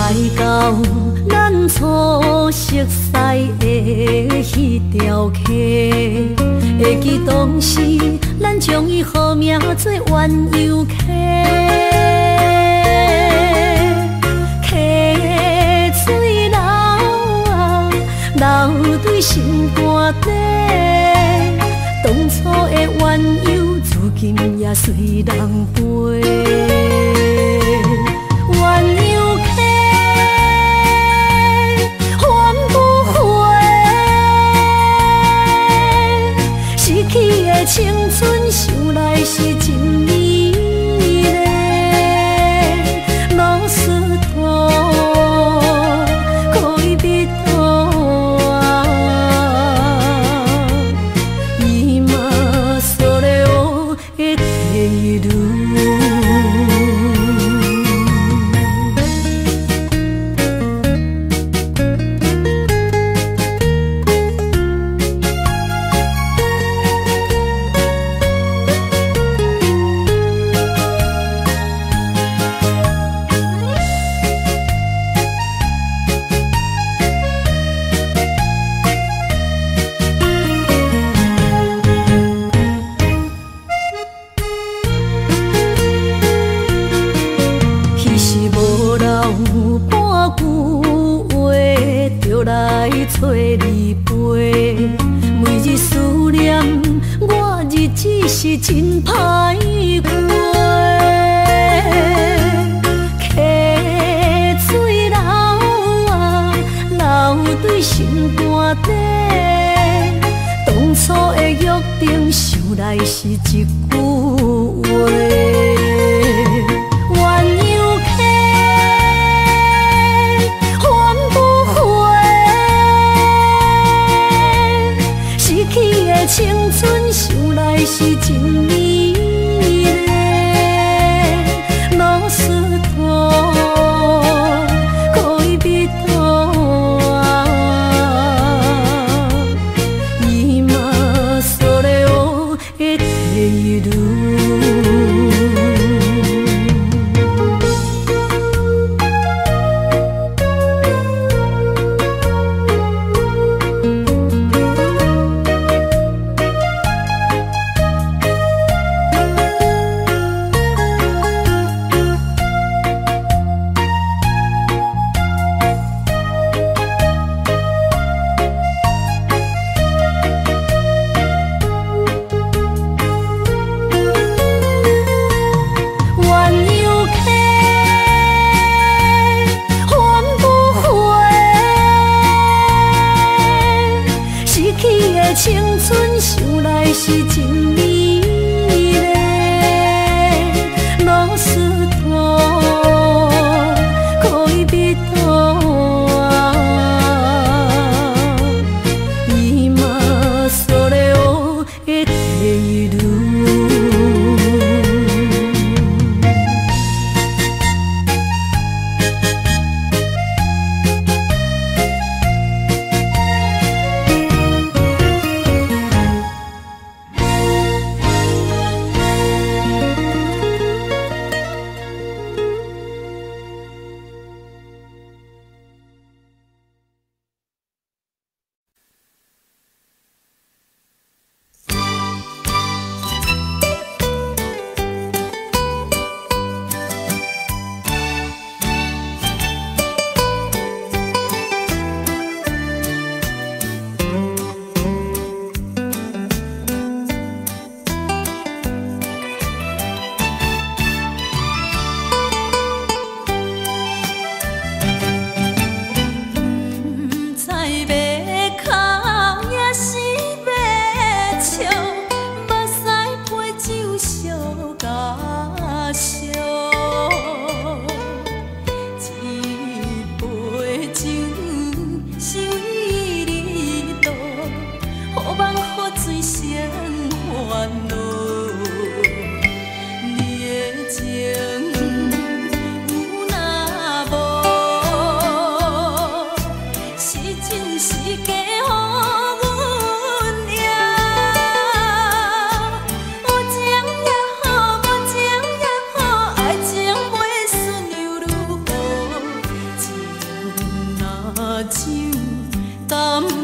来到咱初熟悉的迄条溪，会记当时咱将伊号名做鸳鸯溪。溪水流啊，流对心肝底。当初的鸳鸯，如今也随人飞。 青春想来是真美丽，老师徒可以比途啊，伊嘛所了的地路。 找你陪，每日思念，我日子是真歹过。溪水流啊，流对心肝底。当初的约定，想来是一句话。 青春想来是真美丽，老师徒可以比途啊，伊嘛所了的地路。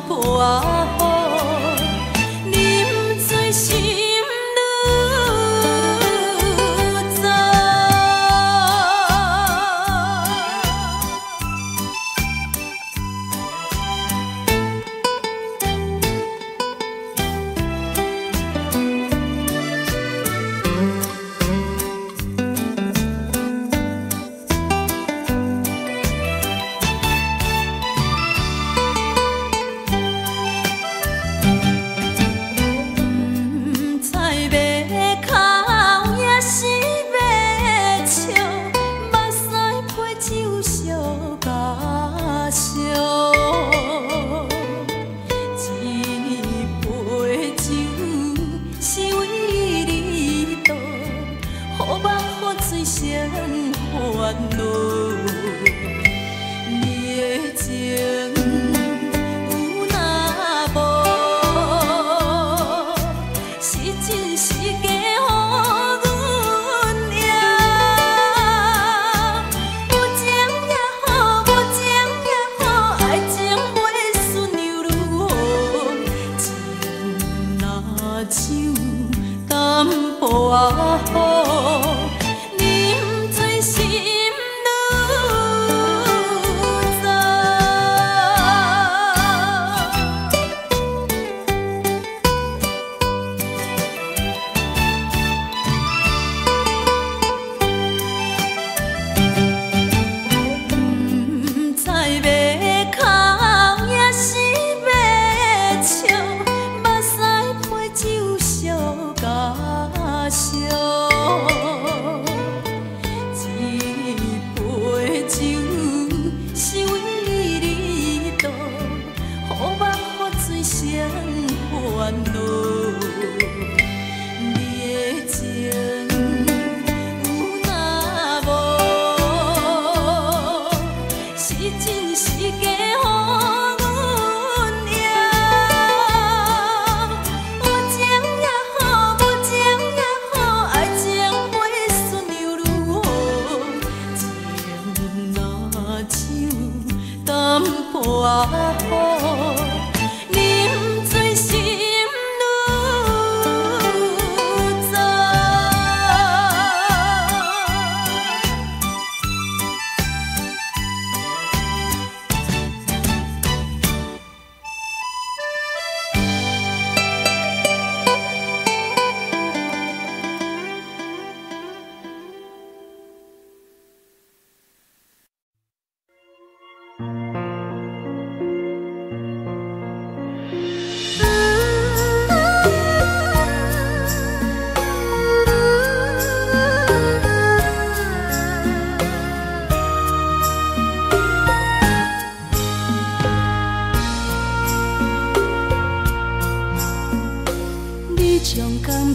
破雨，饮醉心愈糟。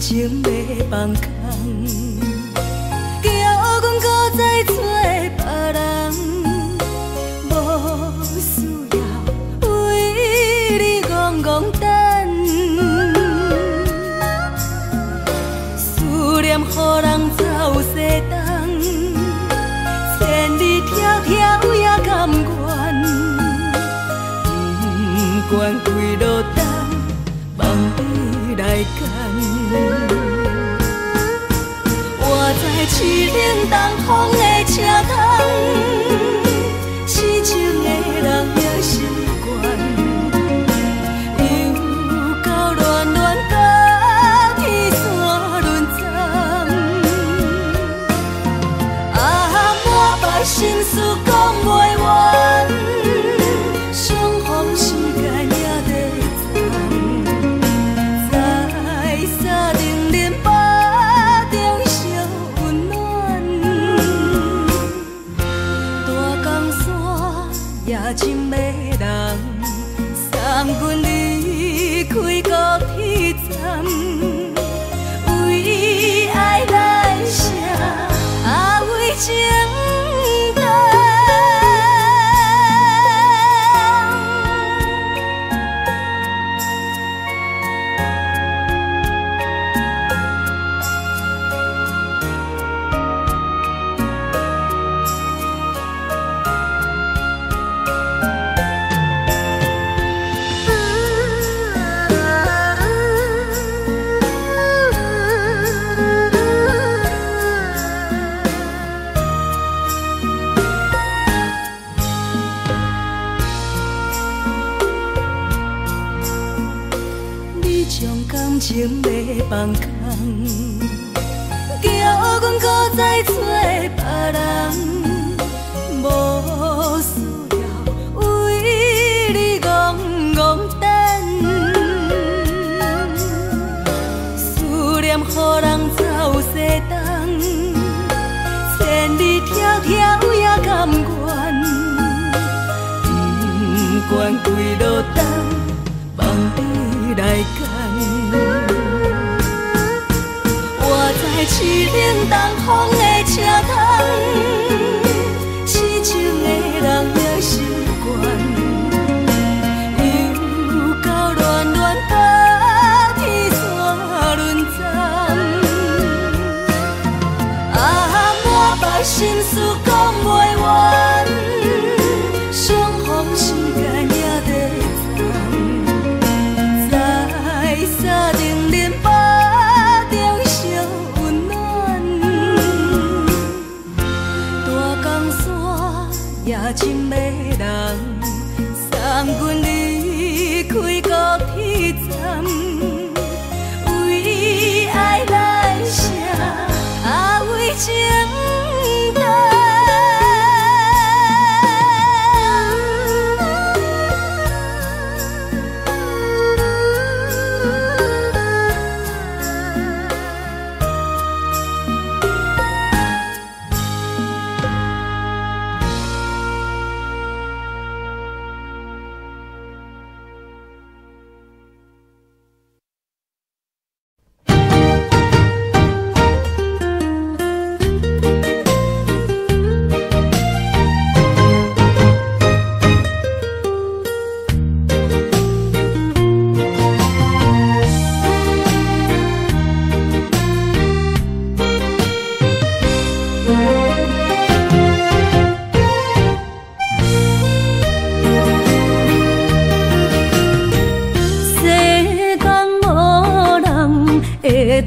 情要放空，叫阮搁再找别人，无需要为你戆戆等。思念予人走西东，千里迢迢也甘愿，不管几路灯，梦你来干。我在凄冷东风的车窗，痴情的人也习惯，又到恋恋甲天山论丛。啊，满腹心事讲袂完，相逢时间也在藏。在沙定林巴中烧温暖，大江山夜深的人，送阮离开高铁站，为爱来写为情动。情要放空，叫阮搁再找别人，无需要为你戆戆等，思念予人走西东，千里迢迢也甘愿，不管几路灯，望你来干。我在市顶东风的车窗，痴情的人也习惯，又到乱乱把天线轮转。啊，满腹心事讲袂完，相逢时间也在藏，在沙定林巴中烧温暖，大江山夜深的人，送阮离开高铁站，为爱来写，为情等。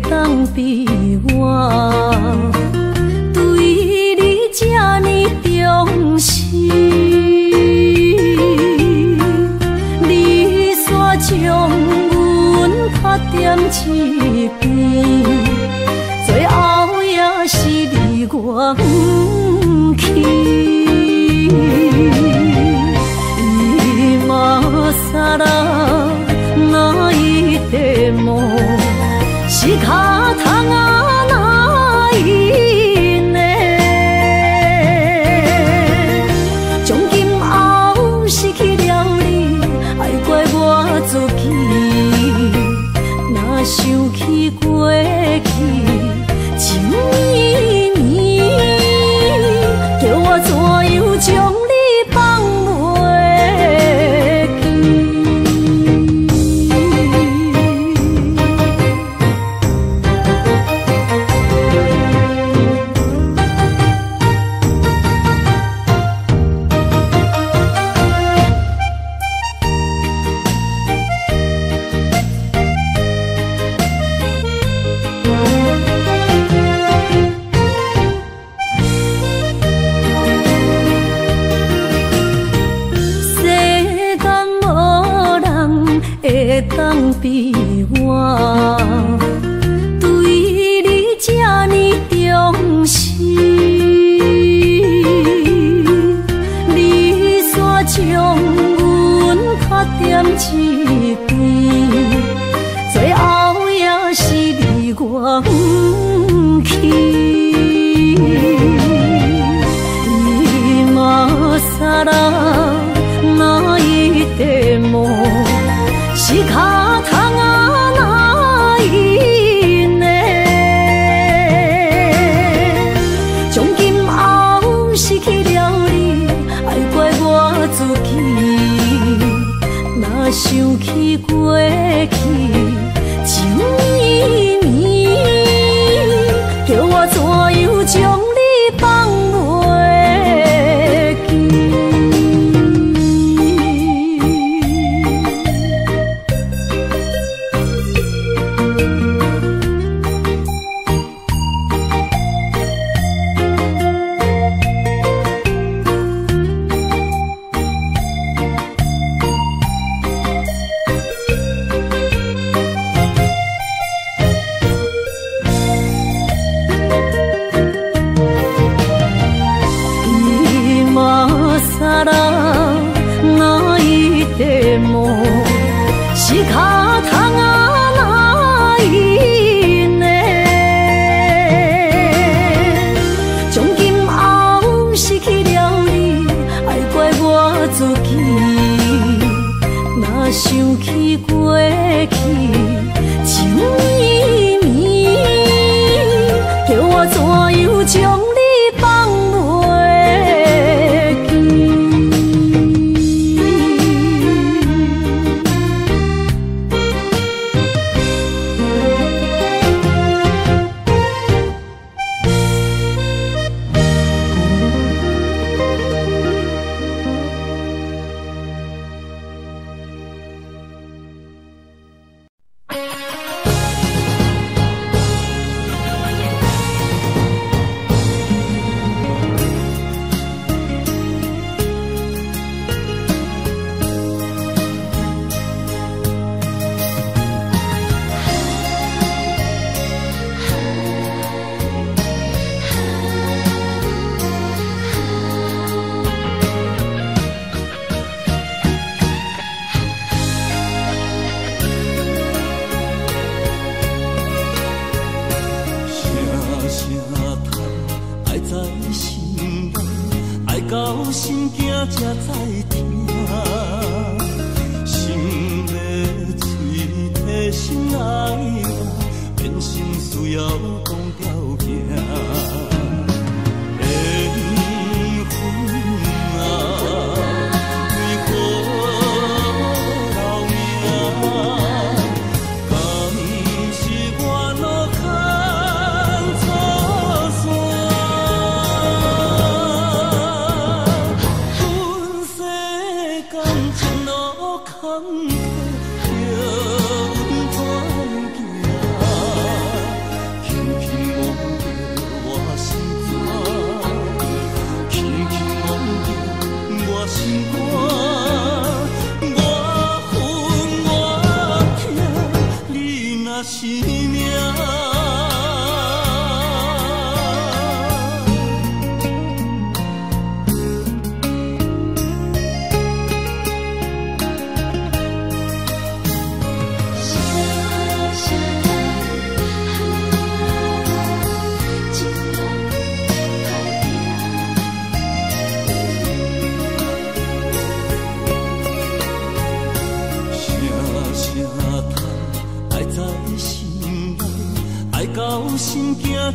当比我对你这呢重视，你煞将阮拍点一边，最后也是离我不去。伊嘛啥啦，那一地梦。是脚痛啊，哪伊呢？从今后失去了你，爱怪我自己。若想起过去情绵绵，叫我怎样将你放袂记？当比我对你这呢重视，你煞将阮拍点一边，最后也是离我不去。伊嘛啥啦，哪一地梦？是脚痛啊，哪伊呢？从今后失去了你，爱怪我自己。若想起过去情绵绵，叫我怎样将你放袂记？想起过去情绵绵，叫我怎样将你放袂记？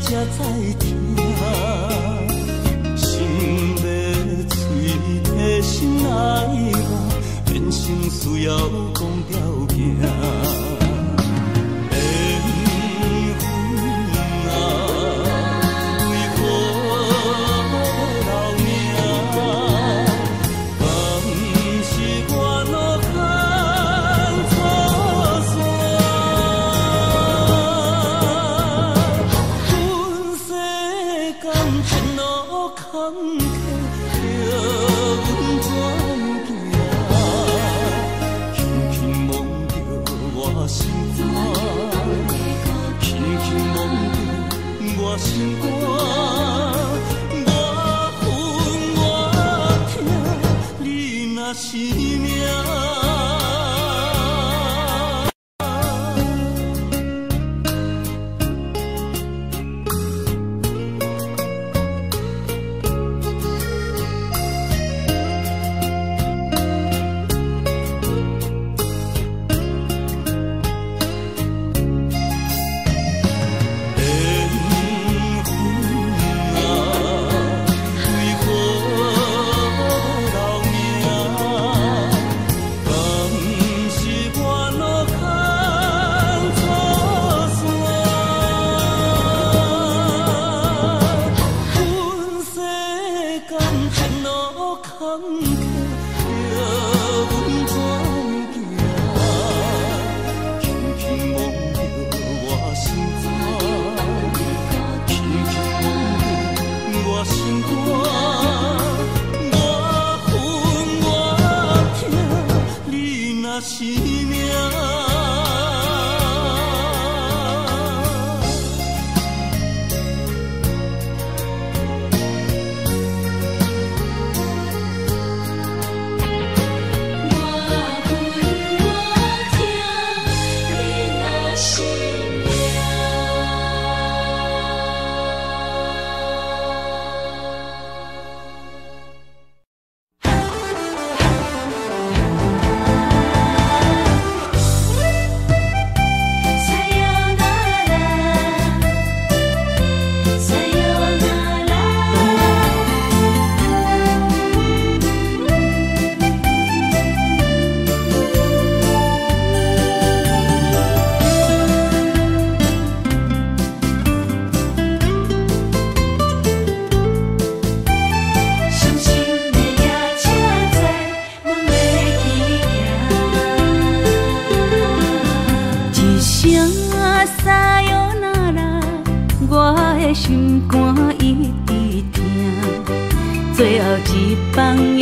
才知听，心要嘴提心爱我，变成需要讲条件。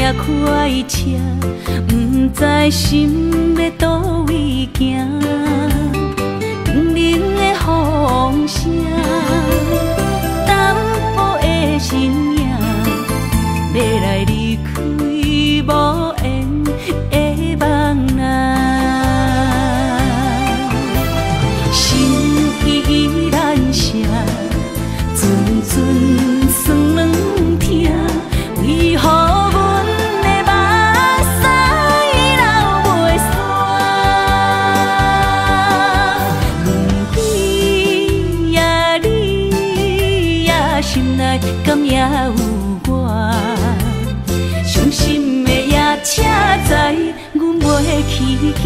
也快车，不知心要倒位行。冷冷的风声，淡薄的身影，要来离开无缘的梦啊。心依然舍，阵阵酸软痛，为何阮的目屎流袂煞？轮回呀，你呀，心内敢也有我？伤心的夜车载，阮袂去行。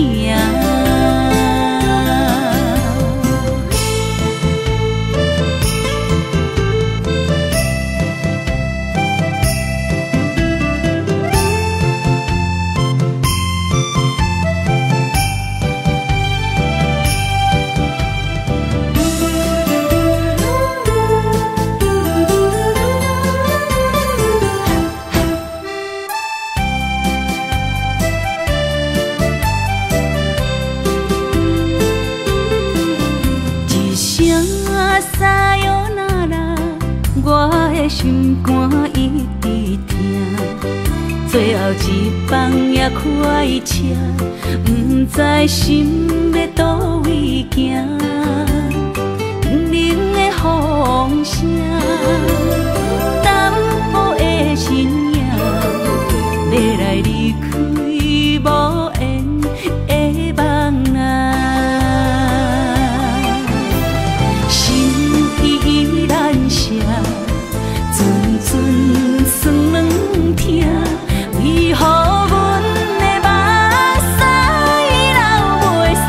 心肝一直疼，最后一班也快车，不知心要倒位行。冷冷的风声，淡薄的身影，要来离开无缘的梦啊。心依然舍。阵阵酸软痛，为何阮的目屎流袂煞？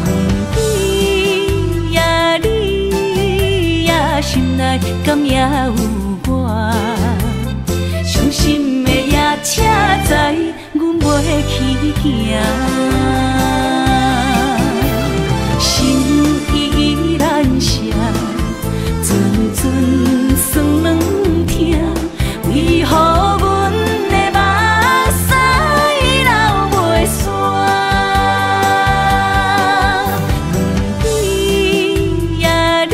轮回呀，你呀，心内敢也有我？伤心的夜车载，阮袂去行。心依然舍。阵阵酸软痛，为何阮的目屎流袂煞？轮回呀，你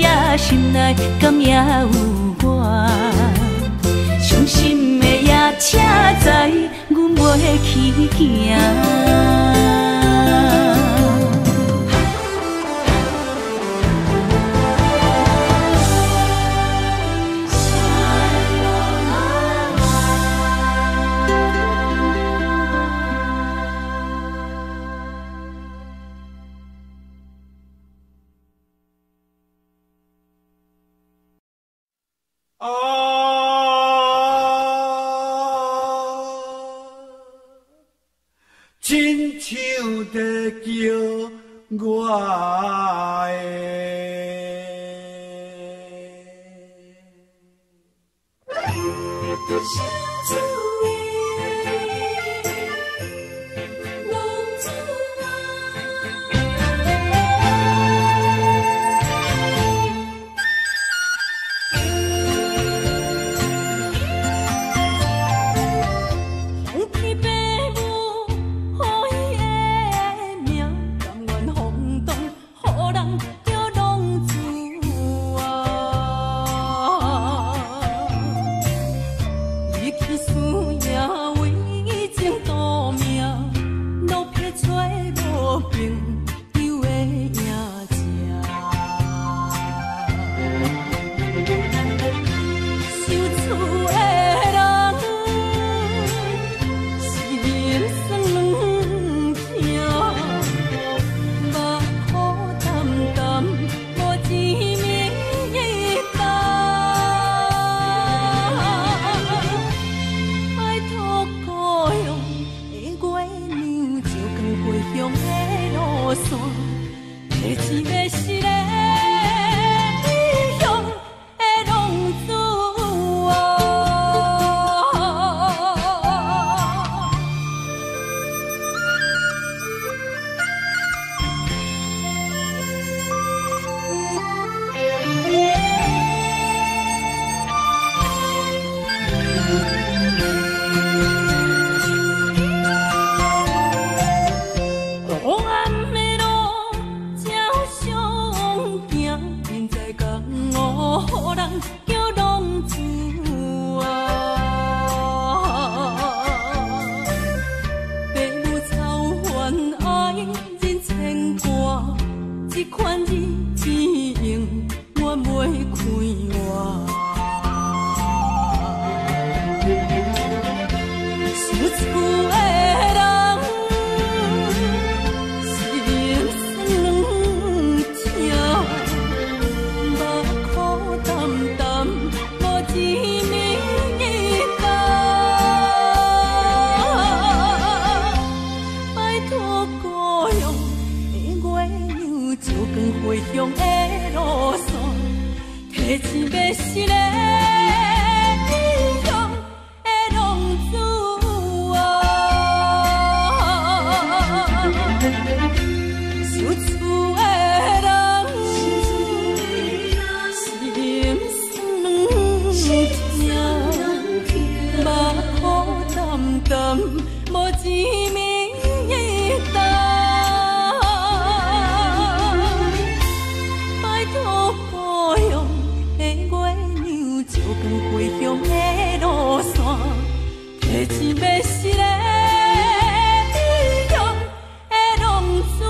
呀，心内敢也有我？伤心的夜车载，阮袂去行。亲像在叫我思返回乡的路线，提钱要是个异乡的浪子哦。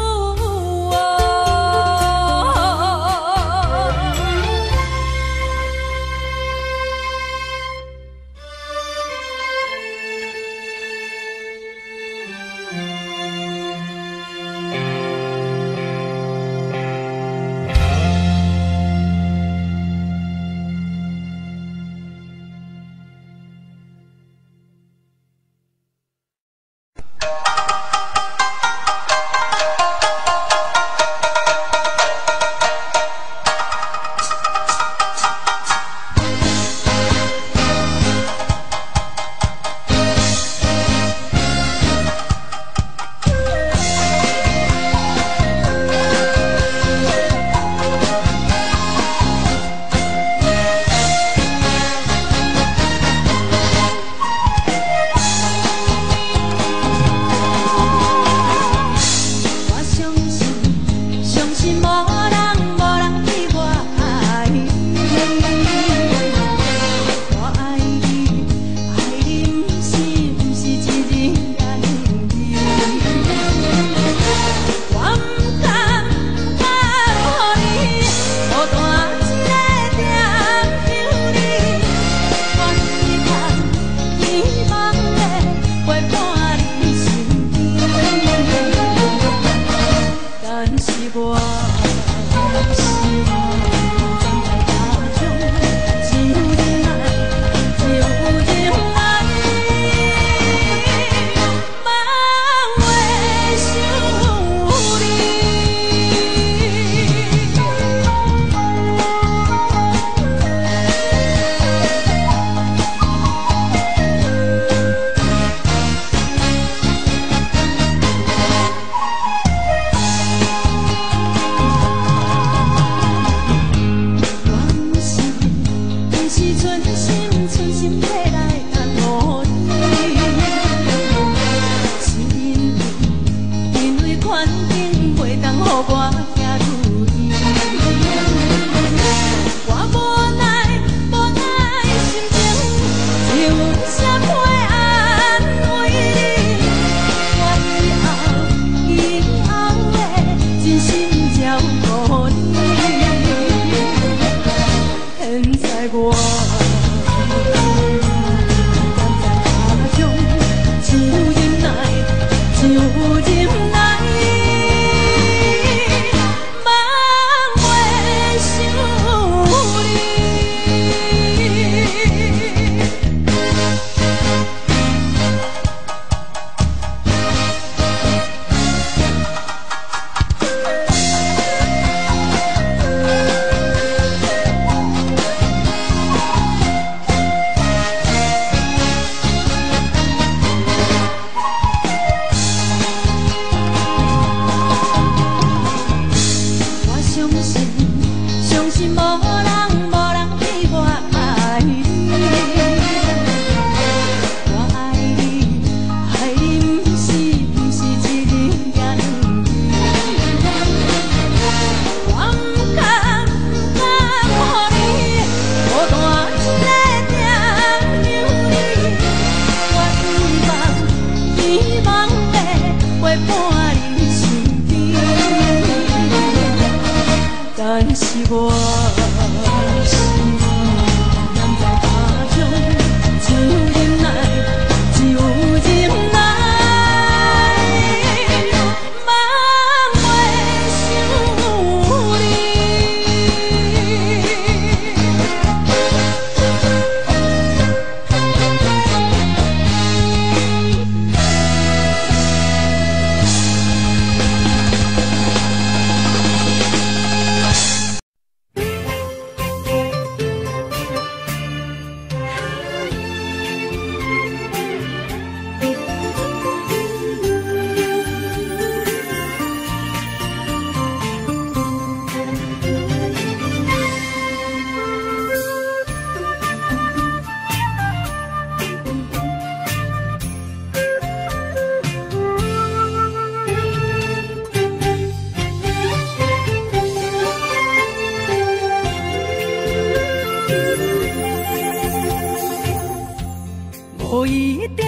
予伊中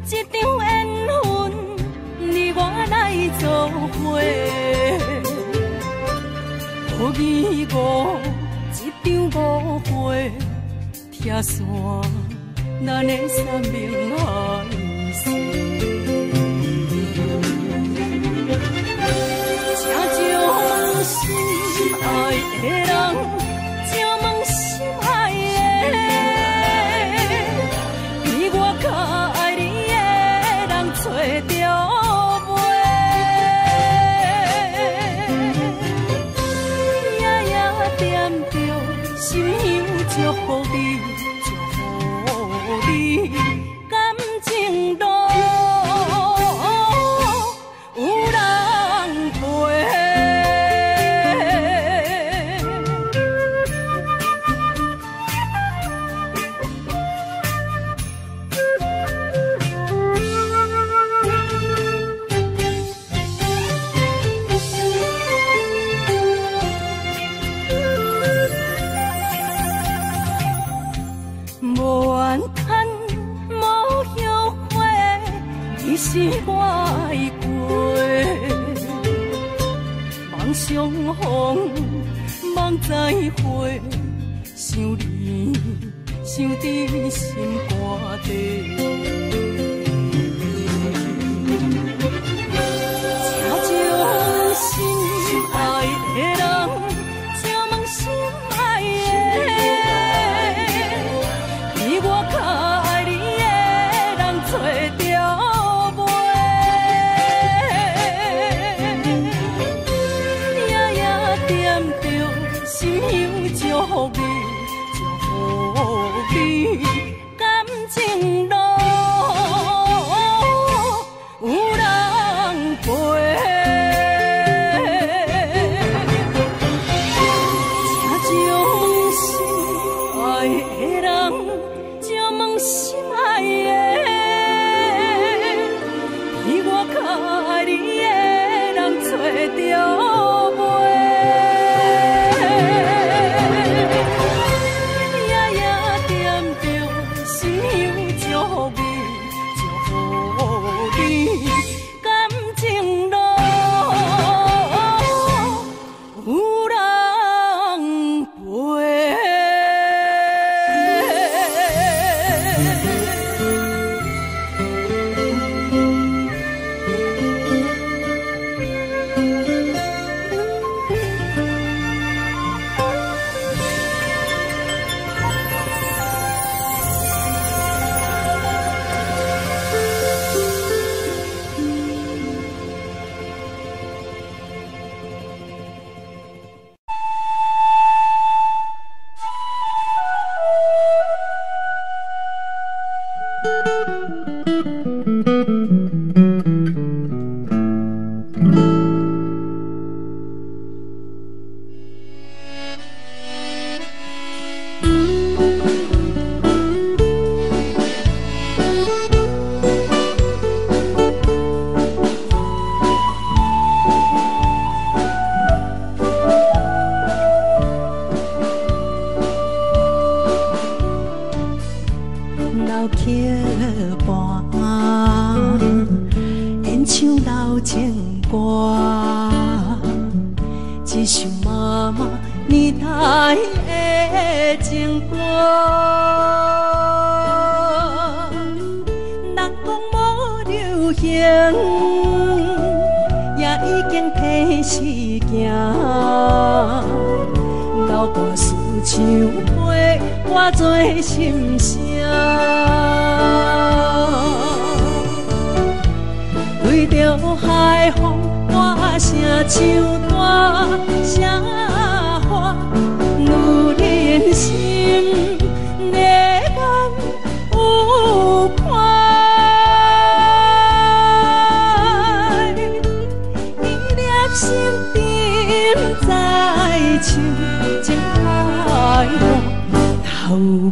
一场缘分，你我来做伙。予伊误一场误会，拆散咱的三明海誓。请将心爱的人，请问心爱的，比我较爱你的人找着袂？夜夜惦着心香祝福你，祝福你感情路。是我爱过，梦相逢，梦再会，想你，想伫心肝底。请将心爱的人，请问心爱的，比我较爱你的人找着。祝福你，祝福你，感情路有人陪。请将心爱的人，请问心爱的，比我较爱你的人找着。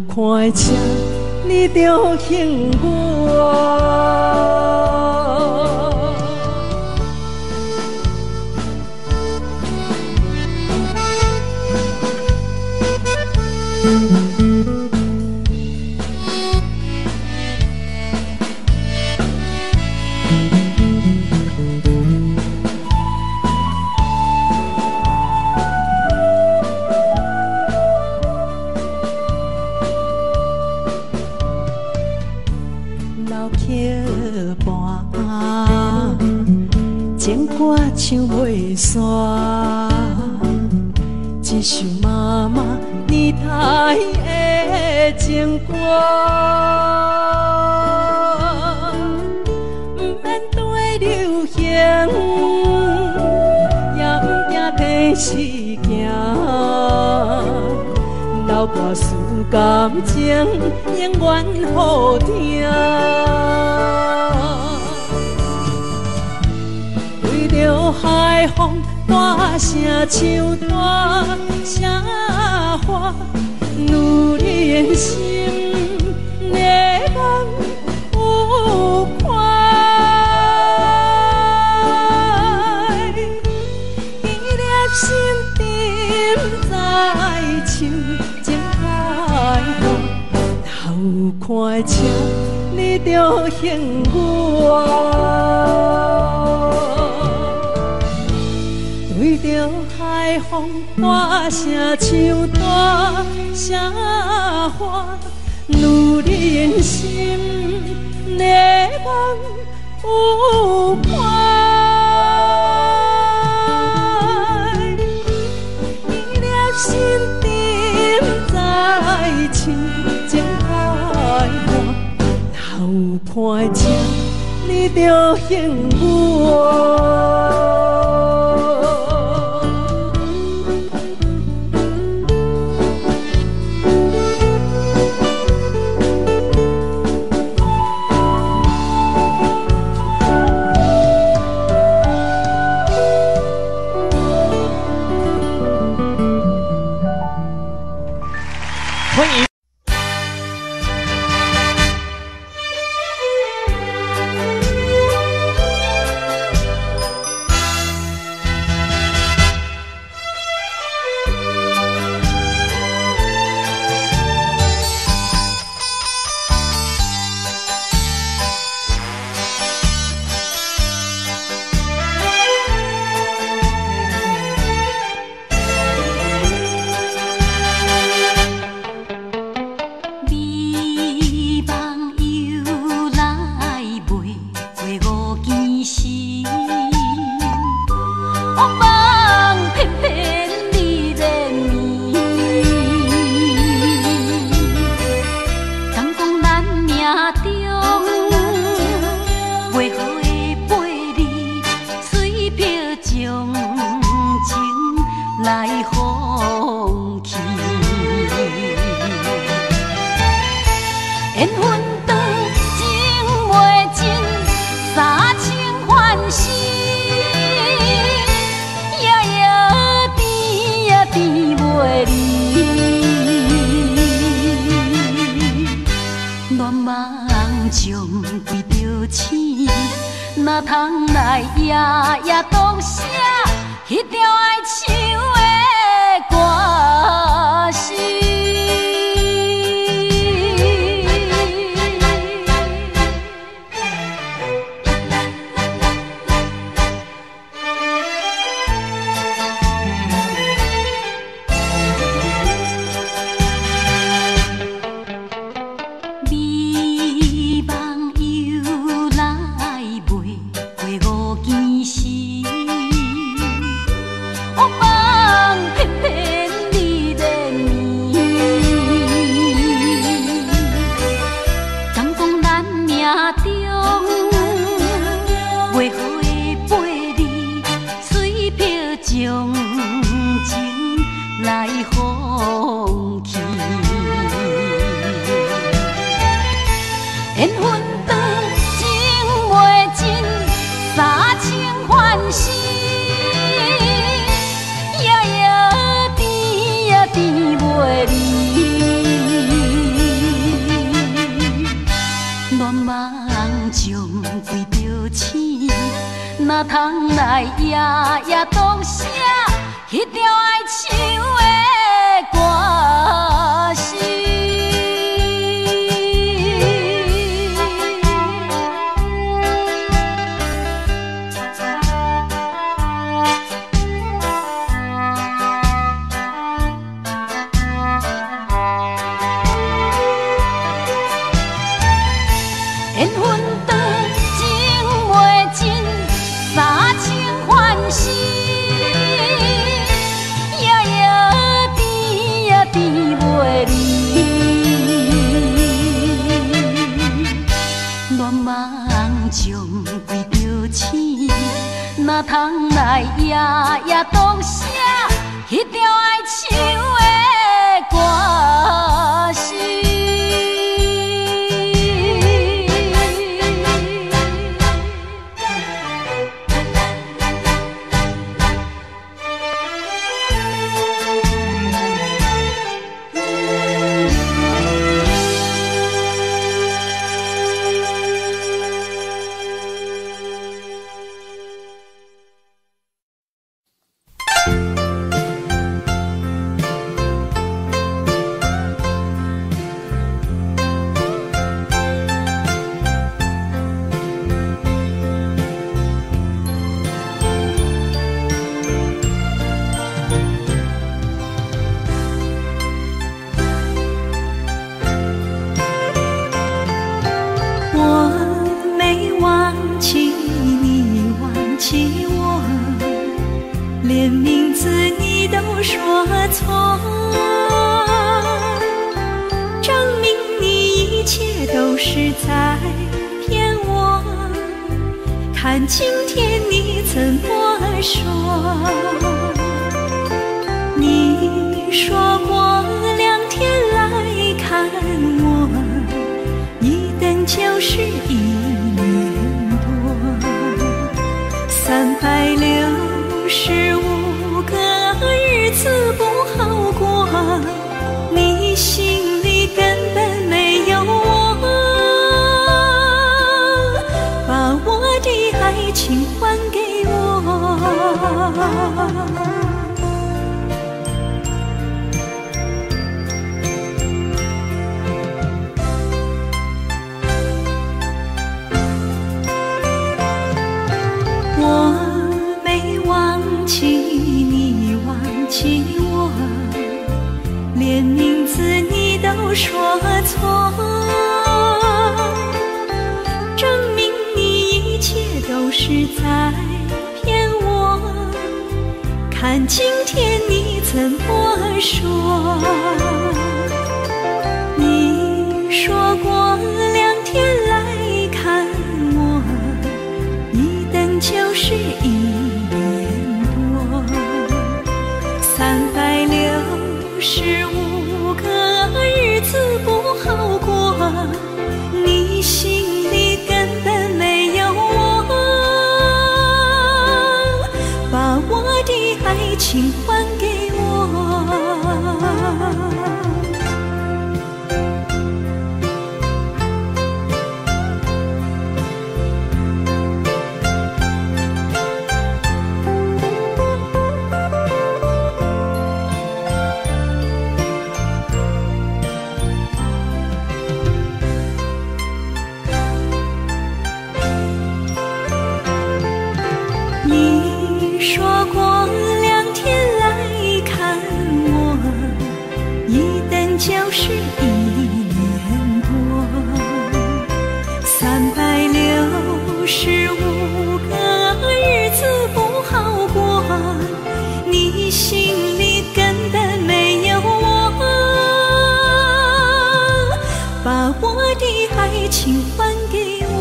快车，你着幸我。我唱袂煞，一首妈妈年代的情歌。不免对流行，也不惊天时行。流歌词感情，永远好听。为着海风大声唱大声话，女人心热望有快。伊粒心沉在唱情海歌，头看车你着幸我。为着海风大声唱大声话，女人心热望有快。伊粒心沉在唱情海歌，头看车你着幸我。欢迎。哪通来夜夜当写迄条爱唱的歌词？哪通来夜夜当写迄条爱唱的歌词？缘分长情袂尽，三情。啥通来夜夜读写迄条爱唱的歌词？连名字你都说错，证明你一切都是在骗我。看今天你怎么说？你说过2天来看我，一等就是1年多，365个日子不好过，你心里根本没有我，把我的爱情还给我。连名字你都说错，证明你一切都是在骗我。看今天你怎么说？你说过2天来看我，一等就是1年多，365个日子不好过，你心里根本没有我，把我的爱情还给我。你说过2天来看我，一等就是1年多，365个日子不好过，你心里根本没有我，把我的爱情还给我。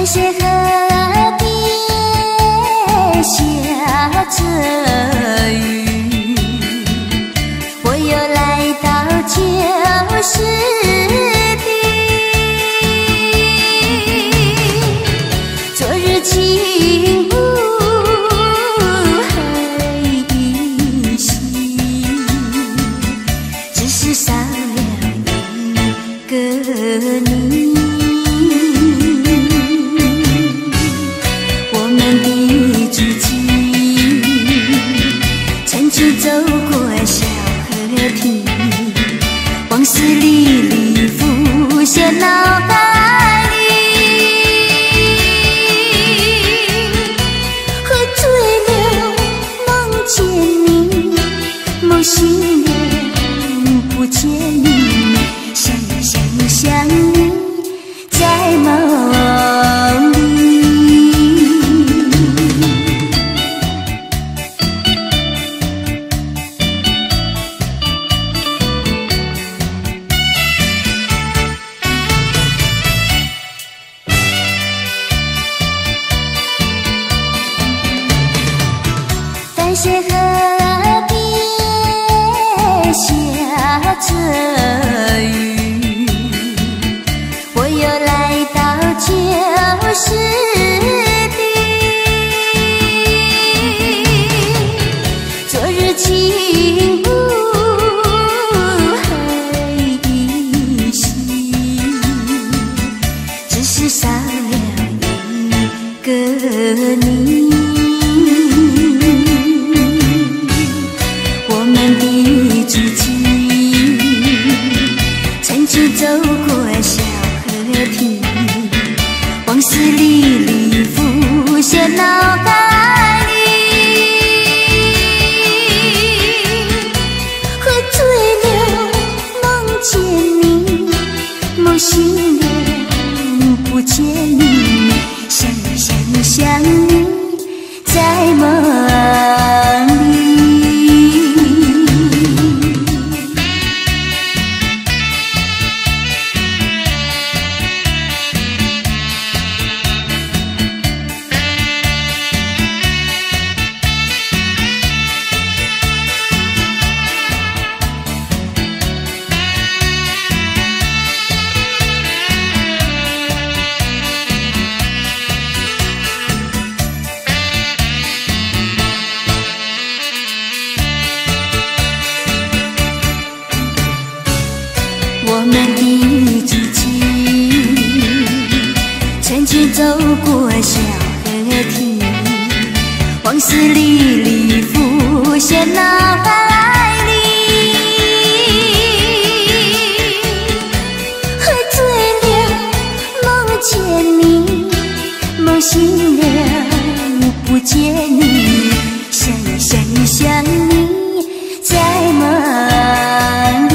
谢河边下着雨，我又来到旧时地。昨日轻雾黑依稀，只是少了一个你。走过小河堤，往事历历浮现脑海里。喝醉了，梦见你，梦醒了，不见你，想你，在梦里。淡水河边下着雨，我又来到旧时地。昨日轻雾黑依稀，只是少了一个你。曾经走过小河堤，往事历历浮现脑海里。喝醉了，梦见你，梦醒了，不见你，想你，在梦里。我们的足迹，曾经走过小河堤，往事历历浮现脑海里。喝醉了，梦见你，梦醒了，不见你，想你，在梦里。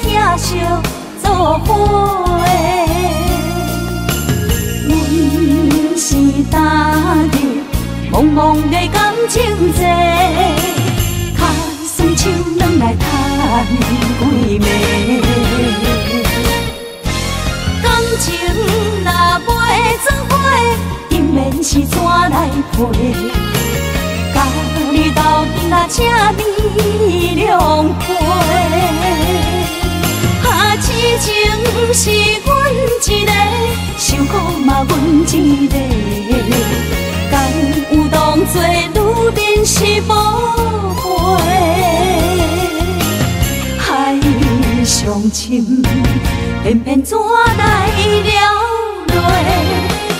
疼惜做伙。阮是踏入茫茫的感情债，卡算手软来赚几暝。感情若袂做伙，因免是怎来陪？甲你斗阵啊，请你谅陪。痴情是阮一个，受苦嘛阮一个，敢有当作女人是无悔？海上深，偏偏怎来了落？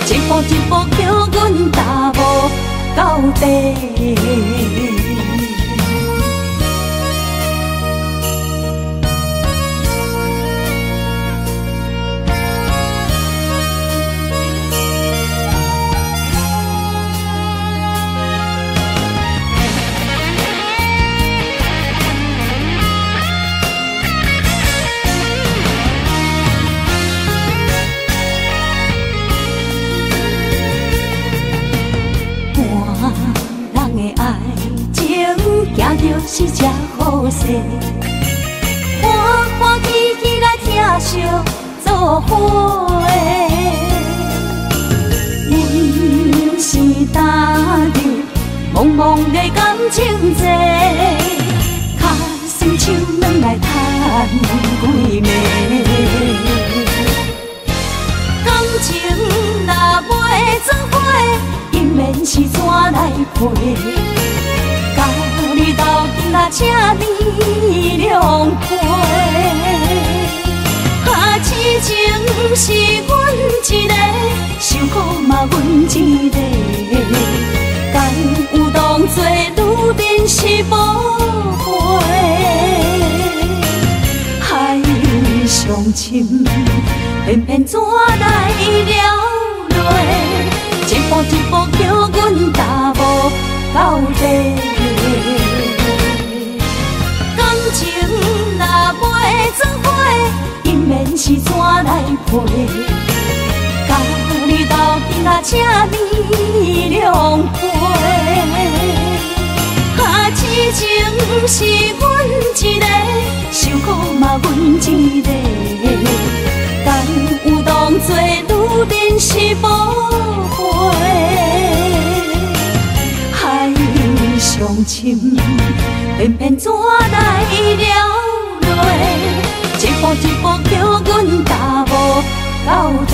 一步一步叫阮踏无到底。就是这好势，欢欢喜喜来疼惜做伙。阮是踏入茫茫的感情债，卡算手软来赚几暝。感情若袂做伙，因免是怎来陪？甲你斗阵啊，请你谅陪。痴情是阮一个，受苦嘛阮一个，敢有当作女人是无悔？海上深，偏偏怎来了落？一步一步叫阮踏无到底。感情若袂做伙，因免是怎来陪？甲你斗阵啊，请你谅陪。痴情是阮一个，受苦嘛阮一个，敢有当作女人是无悔？海上深，偏偏怎来了落？一步一步叫阮踏无到底。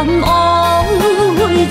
阎王为一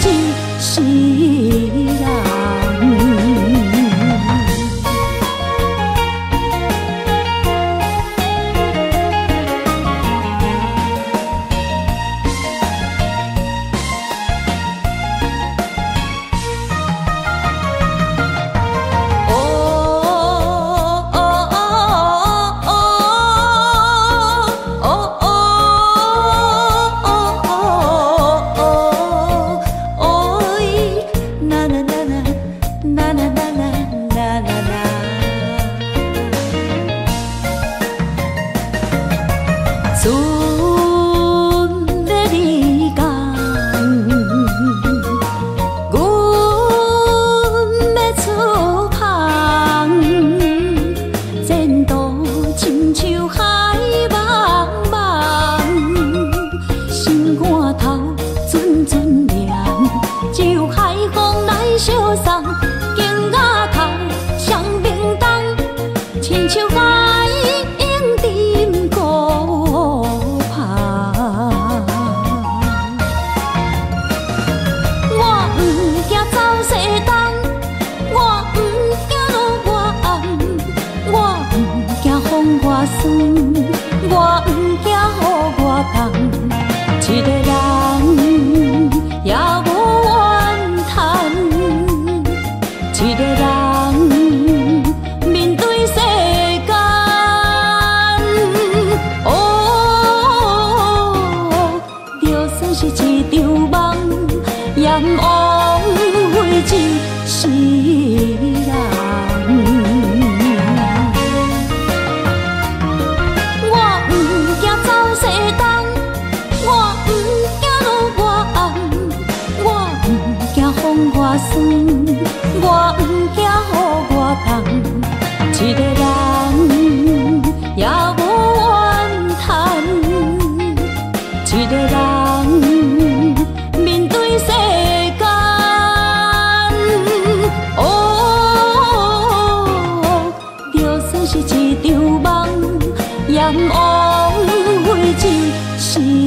世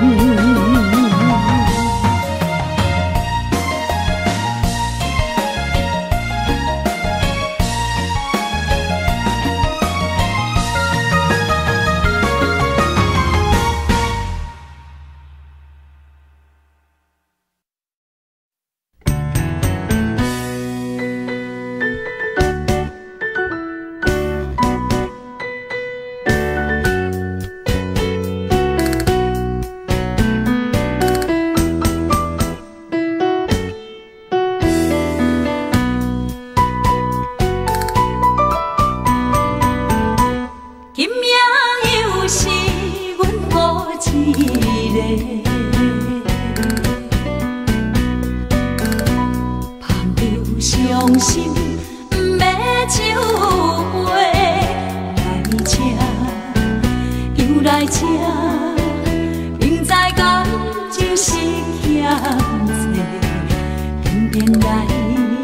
人。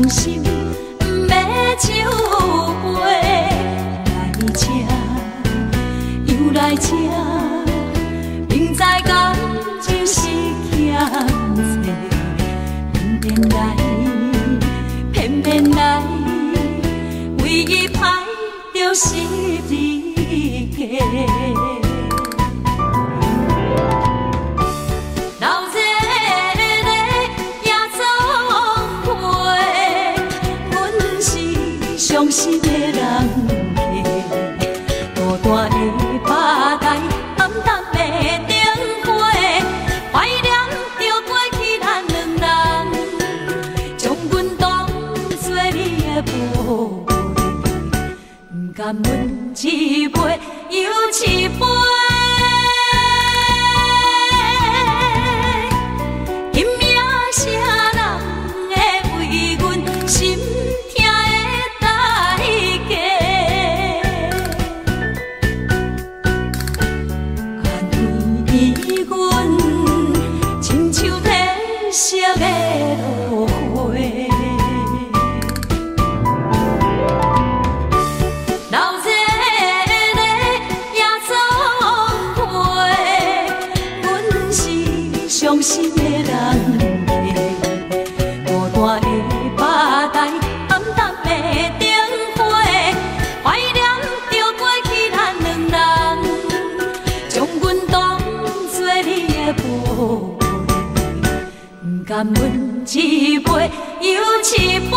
伤心要酒杯，来吃又来吃，明知感情是欠债，偏偏来，唯一歹就是你家。伤心的人客，孤单的吧台，暗淡的灯花，怀念着过去咱两人，将阮当作你的宝贝，不甘阮一杯又一杯。伤心的人客，孤单的吧台，暗淡的灯花，怀念着过去咱两人，将阮当作你的宝贝，不甘阮一杯又一杯。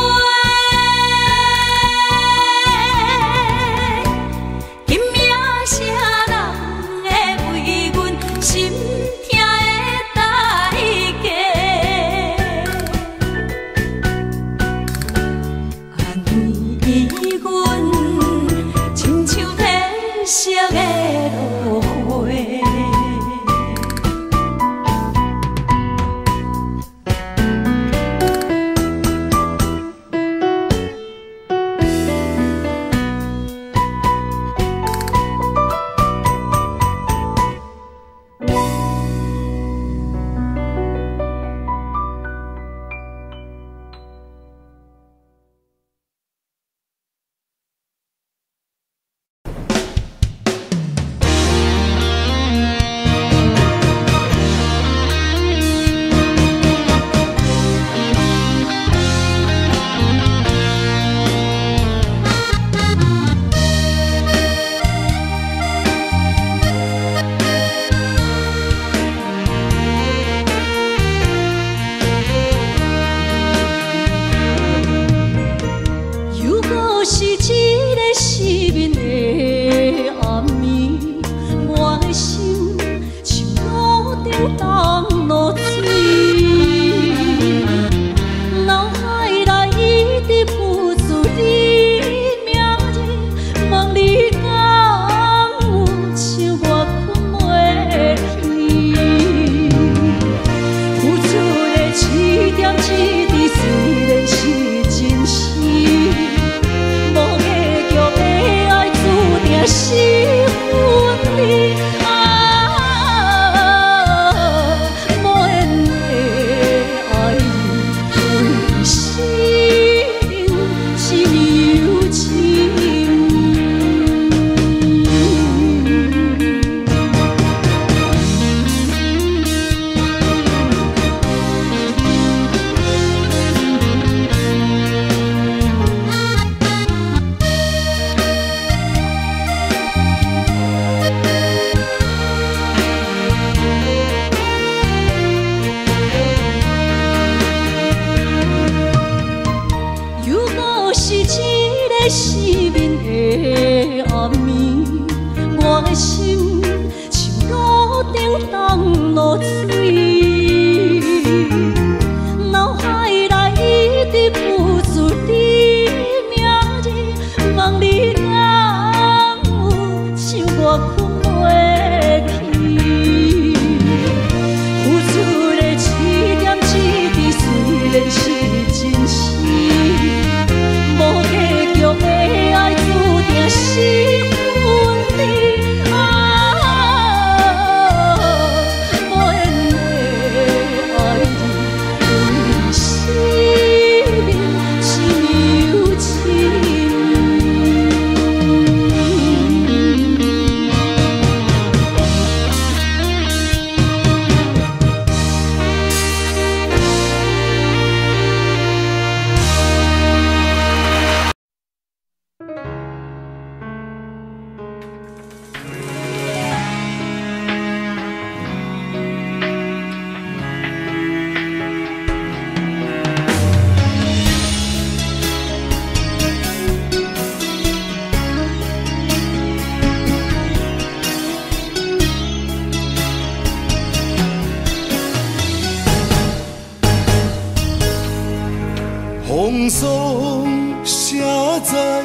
风霜写在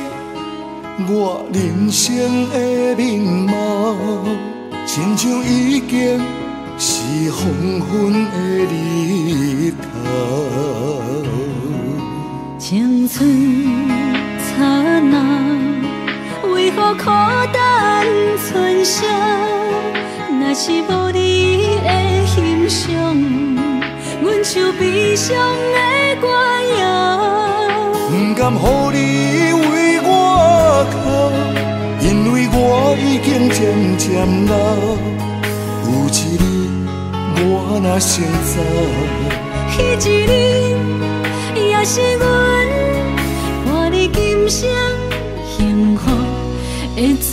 我人生的面貌，亲像已经是黄昏的日头。青春刹那，为何孤单存剩？若是无你的欣赏，阮像悲伤的歌谣。不甘予你为我哭，因为我已经渐渐老。有一日我若先走，彼一日也是阮伴你今生幸福的最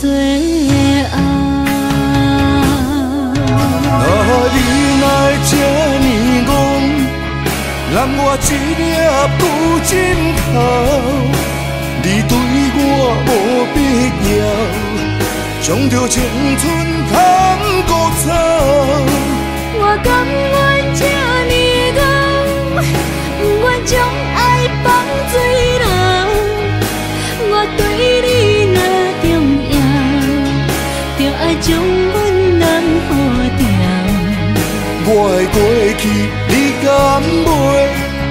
后。你若会这呢戆，揽我一粒旧枕头，你对我无必要，将着青春通古走。我甘愿这呢戆，不愿将爱放水流。我对你若重要，就爱将阮人付掉。我的过去，你敢袂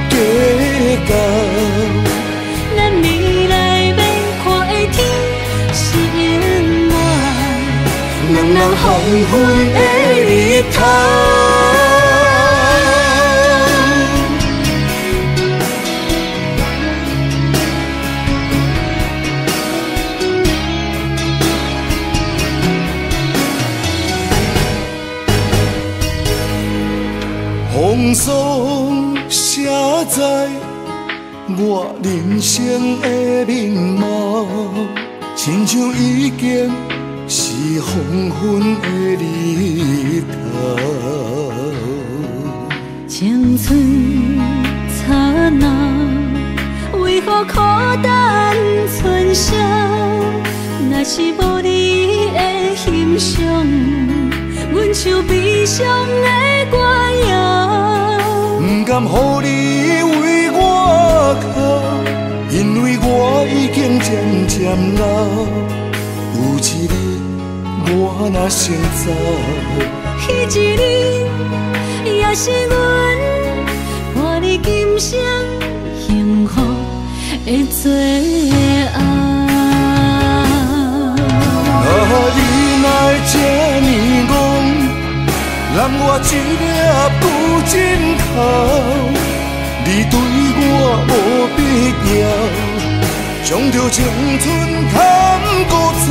计较？咱未来免看的天是永远，两人黄昏的日头。风霜写在我人生的面貌，亲像已经是黄昏的日头。青春刹那，为何孤单存剩？若是无你的欣赏，阮像悲伤的歌谣。不甘予你为我哭，因为我已经渐渐老。有一日我若先走，彼一日也是阮伴你今生幸福的最后。你若会这呢戆，揽我一粒旧枕头，你对我无必要，将着青春通古走。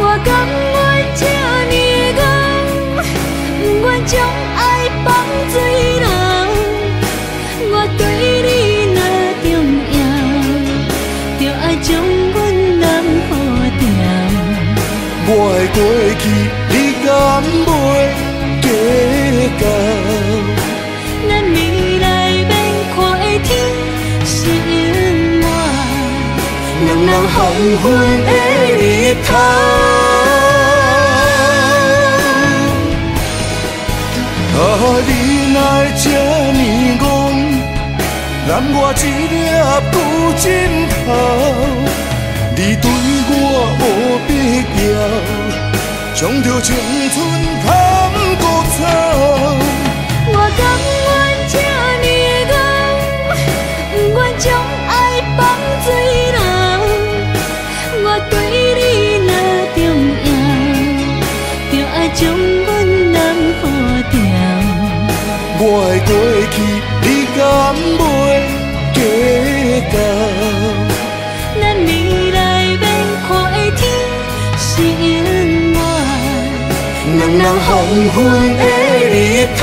我甘愿这呢戆，不愿将爱放水流。我对你若重要，就爱将阮人付掉。我的过去，你敢袂计较？咱未来免看的天是永远，两人黄昏的日头。你若会这呢戆，揽我一粒旧枕头，你对我无必要，将着青春通古走。我甘愿这呢戆，不愿将爱放水流。我对你若重要，就爱将阮人付掉。我的过去，你敢袂计较？咱未来免看的天是永远，两人黄昏的日头。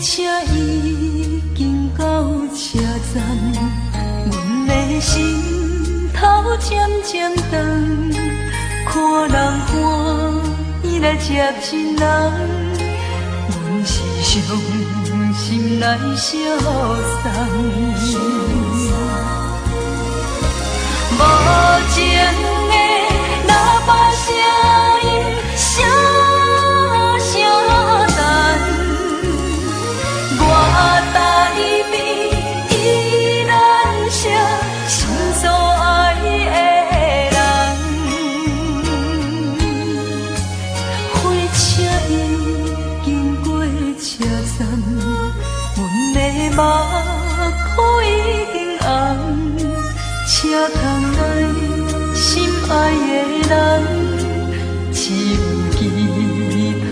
车已经到车站，阮的心头渐渐长，看人欢喜来接亲人，阮是伤心来相送。无情的喇叭声音，声声等。我台边依然写心所爱的人，火车已经过车站，阮的目眶已经红，车窗内心爱的人，只有期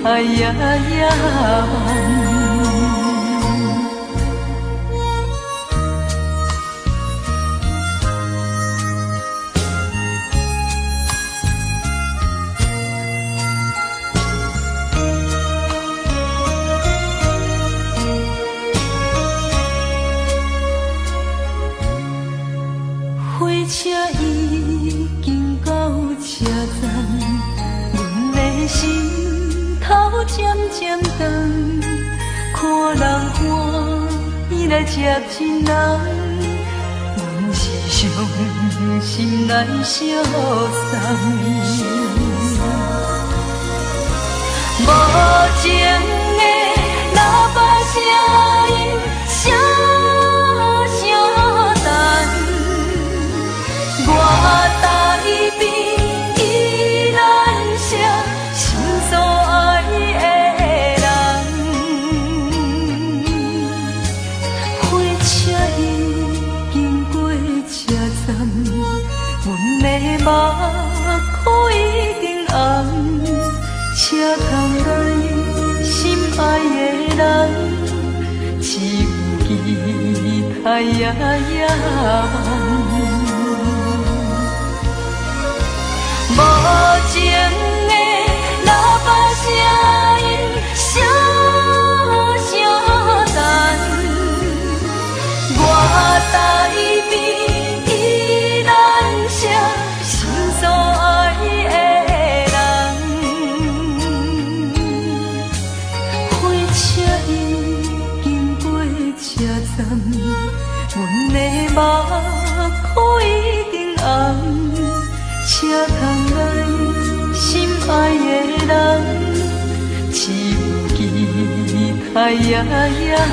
待夜夜梦。火车已经到车站，阮的心头渐渐长，看人欢喜来接亲人，阮是伤心来相送。无情的喇叭声音，声声等。我台边依然写心所爱的人，火车已经过车站，阮的目眶已经红，车窗内心爱的人，只有期待夜夜梦。无情的喇叭声音，声声等。我台边依然写心所爱的人，火车已经过车站，阮的目眶已经红。车窗内心爱的人，只有期待夜夜梦。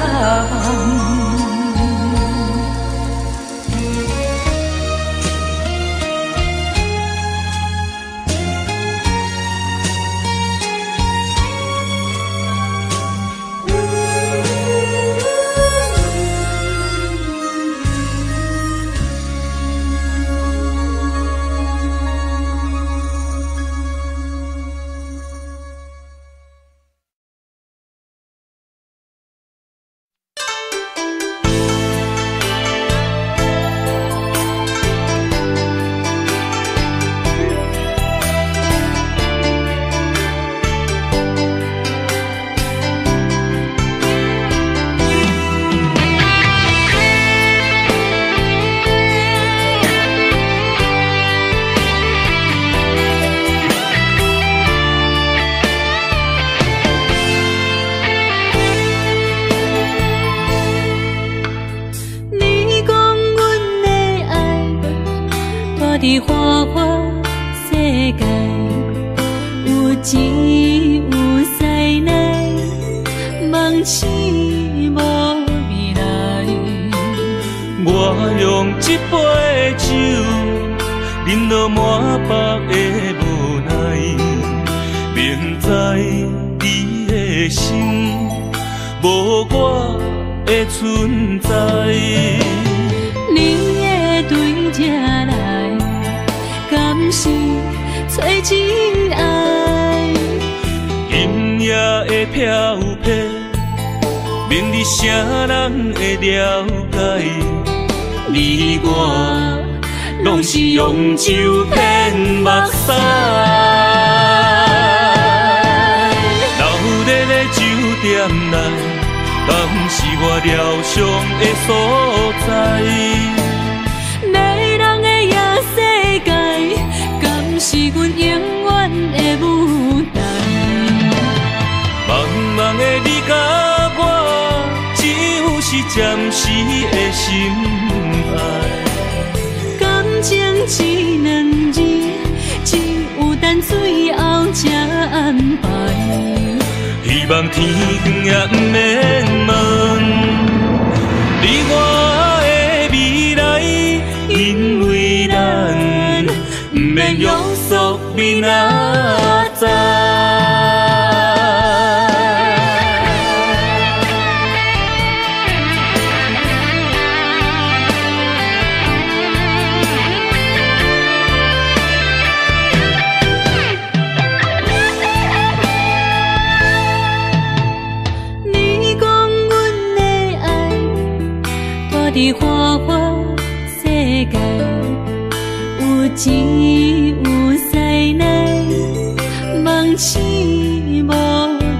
伫花花世界，有钱有势来，梦醒无未来。我用一杯酒，饮落满腹的无奈，明知伊的心无我的存在。你的对这来，敢是找真爱？音乐的飘撇，明日啥人会了解？你我拢是用酒骗目屎，流热的酒店内，敢是我疗伤的所在？迷人的夜世界，敢是阮永远的舞台？茫茫的你甲我，只有是暂时的心爱。感情一两字，只有等最后才安排。希望天光也不免问，你我的未来，因为咱不免约束明仔载。伫花花世界，有钱有势来，梦醒无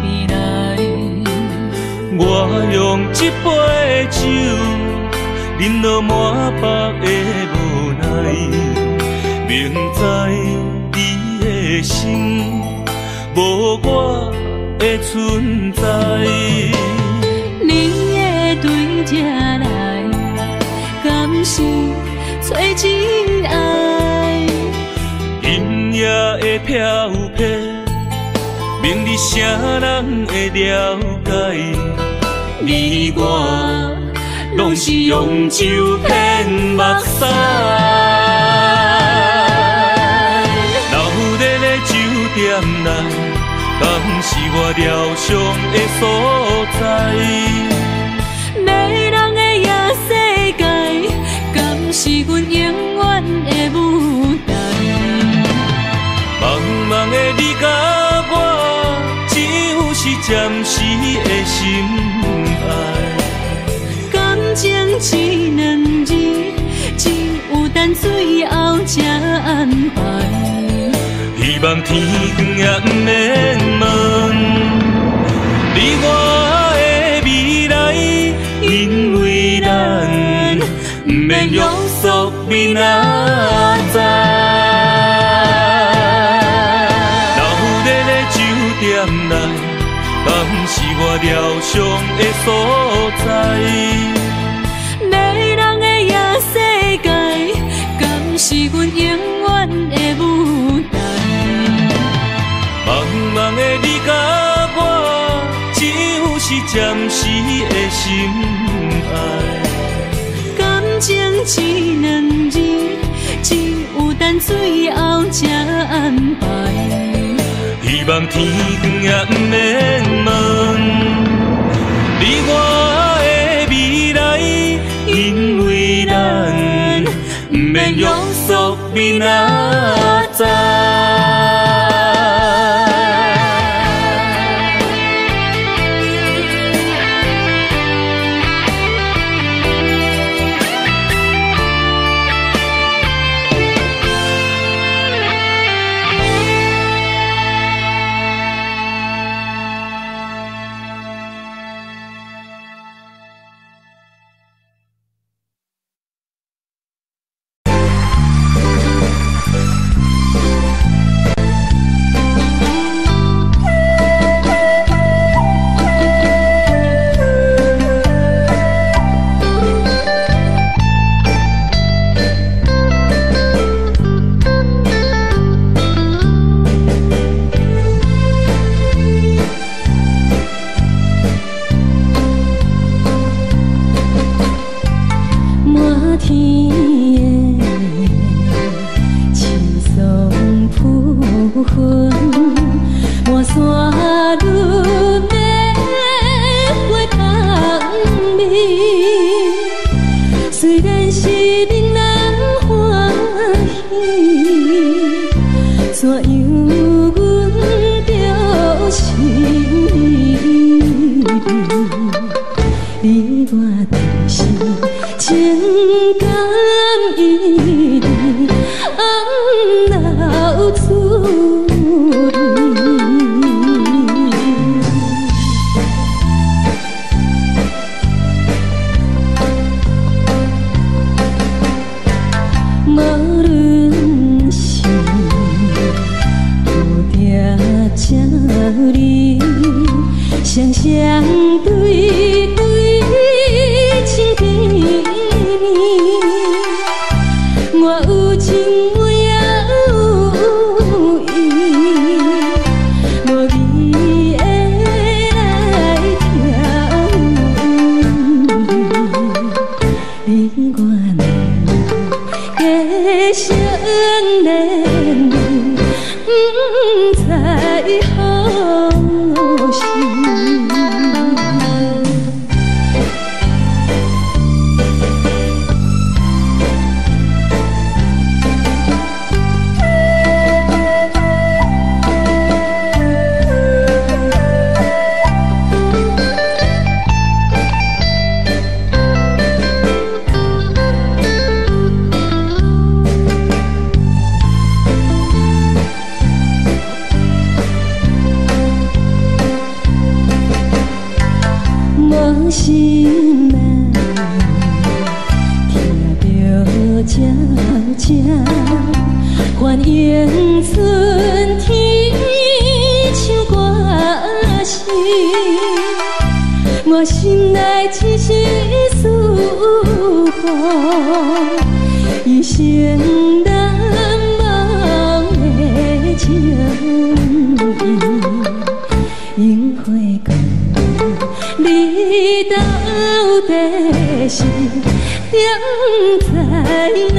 未来。我用一杯酒，饮落满腹的无奈，明知你的心无我的存在。你的对这来。敢是找真爱？音乐的飘飘，明日谁人会了解？你我拢是用酒骗目屎，留在咧酒店内，敢是我疗伤的所在？是阮永远的舞台。茫茫的你甲我，只有是暂时的心爱。感情一两字，只有等最后才安排。希望天光也不免问，你我的未来，因为咱不免约束明仔载。留在咧酒店内，敢是我疗伤的所在？迷人的夜世界，敢是阮永远的舞台？茫茫的你甲我，只有是暂时的心爱。感情一两字，只有等最后才安排。希望天光也不免问，你我的未来，因为咱不免约束明仔载。心难，听着这这欢迎春天唱歌声，我心内只是思慕一生难忘的情意，樱花讲你到底是踮在哪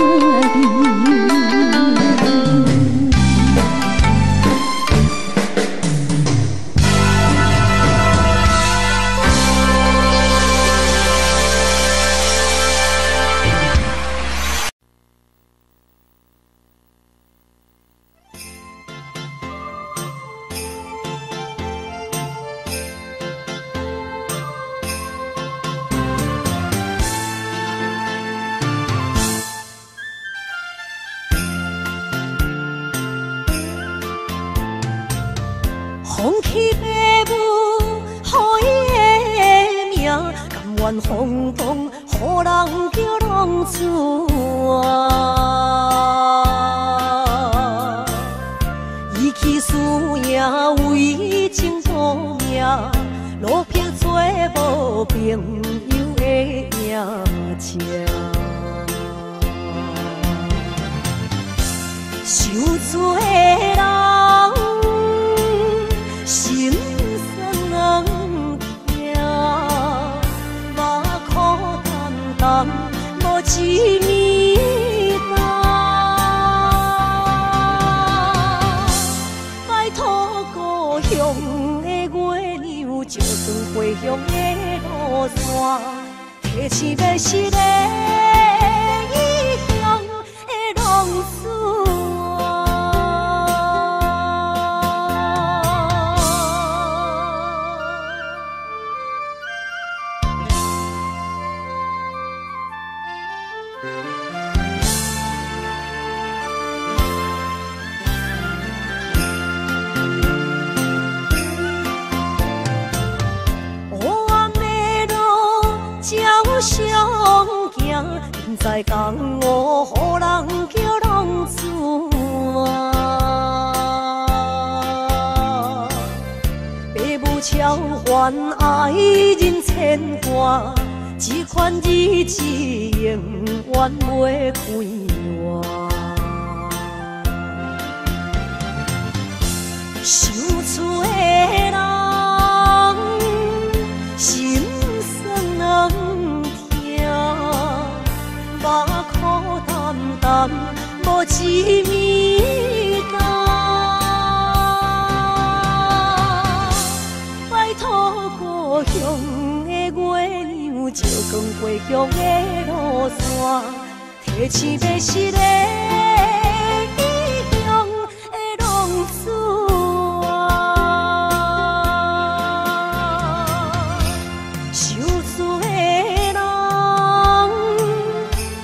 里？风起爸母，予伊的名，甘愿风风，予人叫浪子啊！伊去输赢为情赌命，路撇做无朋友的赢情。受罪的人。心酸痛，目眶淡淡，无一面红。拜托故乡的月亮，照光回乡的路线，提醒要是个异乡的浪子。在江湖，予人叫浪子啊！爸母超还爱人牵挂，这款日子永远袂开换。受厝的人心酸目眶淡淡，无一面红。拜托故乡的月亮，照光回乡的路线，提醒要是个异乡的浪子啊！受罪的人。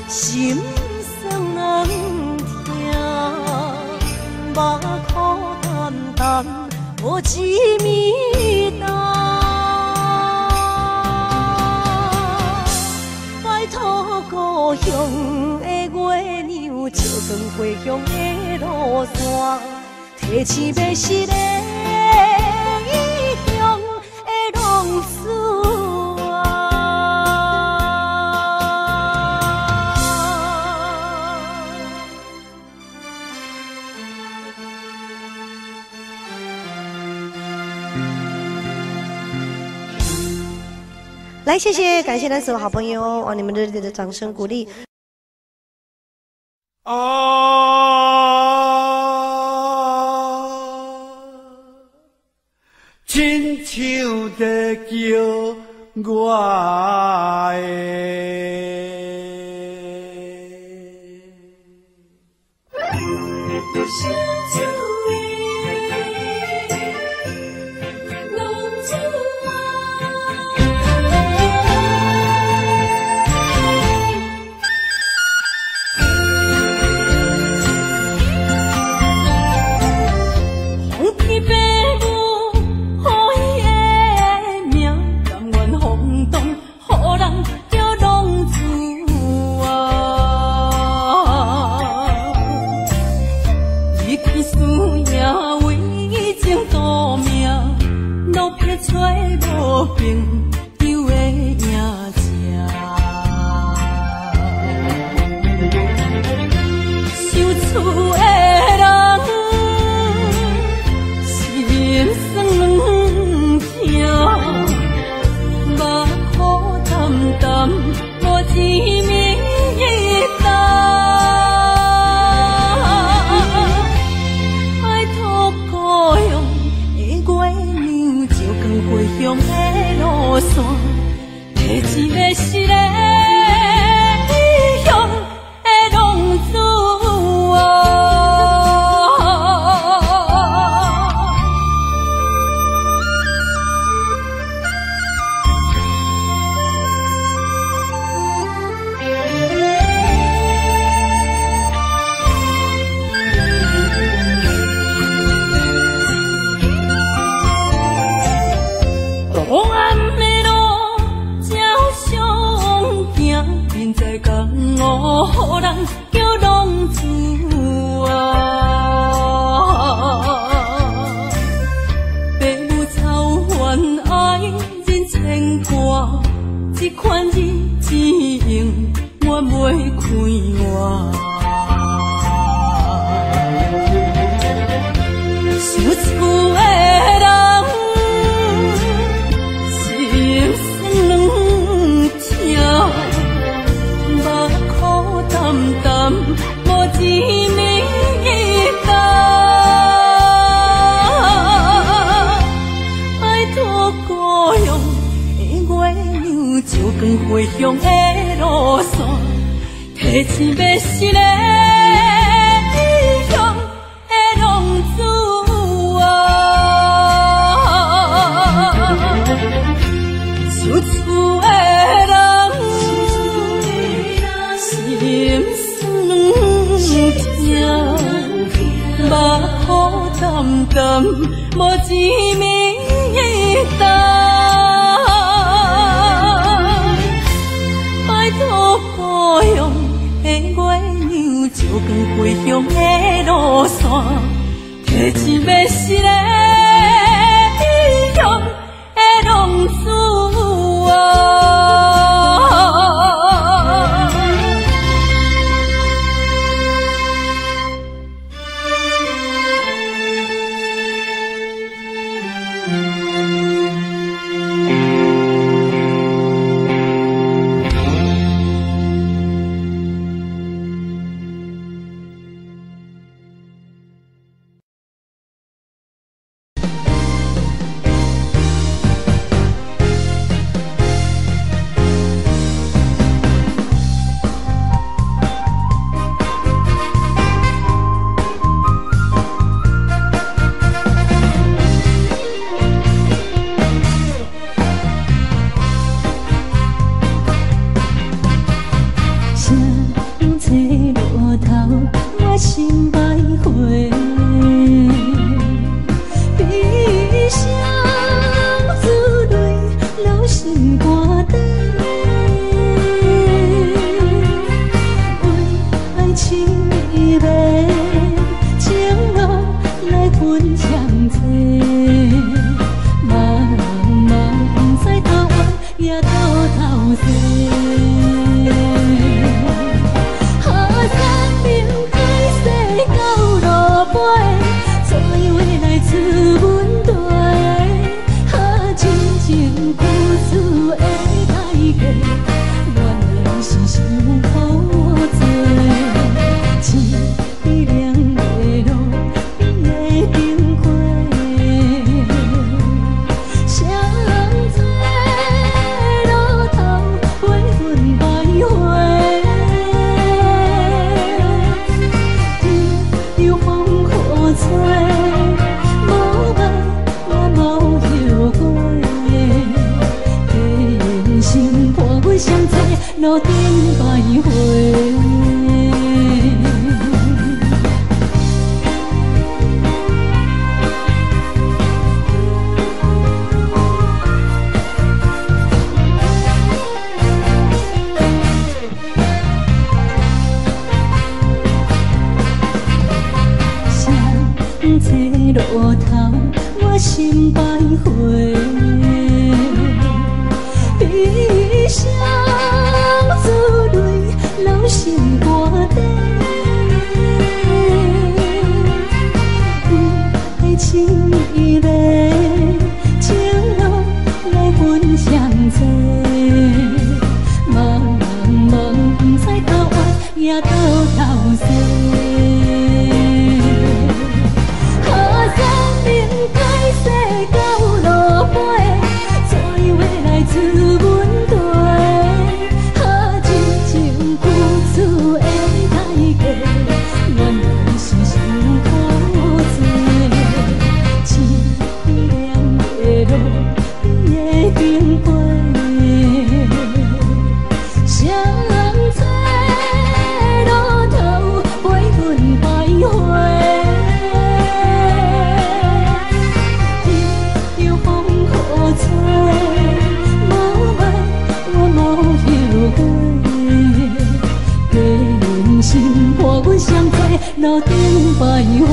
心酸痛，目眶淡淡，无一面红。拜托故乡的月亮，照光回乡的路线，提醒要是个异乡的浪子啊！来，谢谢，感谢咱所有好朋友哦，你们热烈的掌声鼓励。亲像在叫我朋友的影子，受厝的人心酸痛，目苦淡淡无滋味一担。爱托故乡的月亮，照光回乡的路线，提一个失个异乡的浪子啊。黑暗的路，照常行，现在江湖人叫浪子啊。父母操烦爱人牵挂，这款日子用我袂开我。受厝的人。心酸两条，目苦淡淡，无滋味一担。爱托故乡的月亮，照光回乡的路线，提醒要失个异乡的浪子啊。受厝的人，心酸两条，目苦淡淡，无滋味一担。爱托故乡的月亮，照光回乡的路线，提醒要失个异乡的浪子啊。路顶徘徊。相册路头，我心徘徊。嫌多，茫茫不知到弯也到头西。好生命歹势到路尾，怎话来自阮地？好真情付出的代价，原来是伤苦多。凄凉的路，你的经过，谁人找路头陪阮徘徊？天有风雨吹，无问我无后悔。过人生伴阮相陪，路顶徘徊。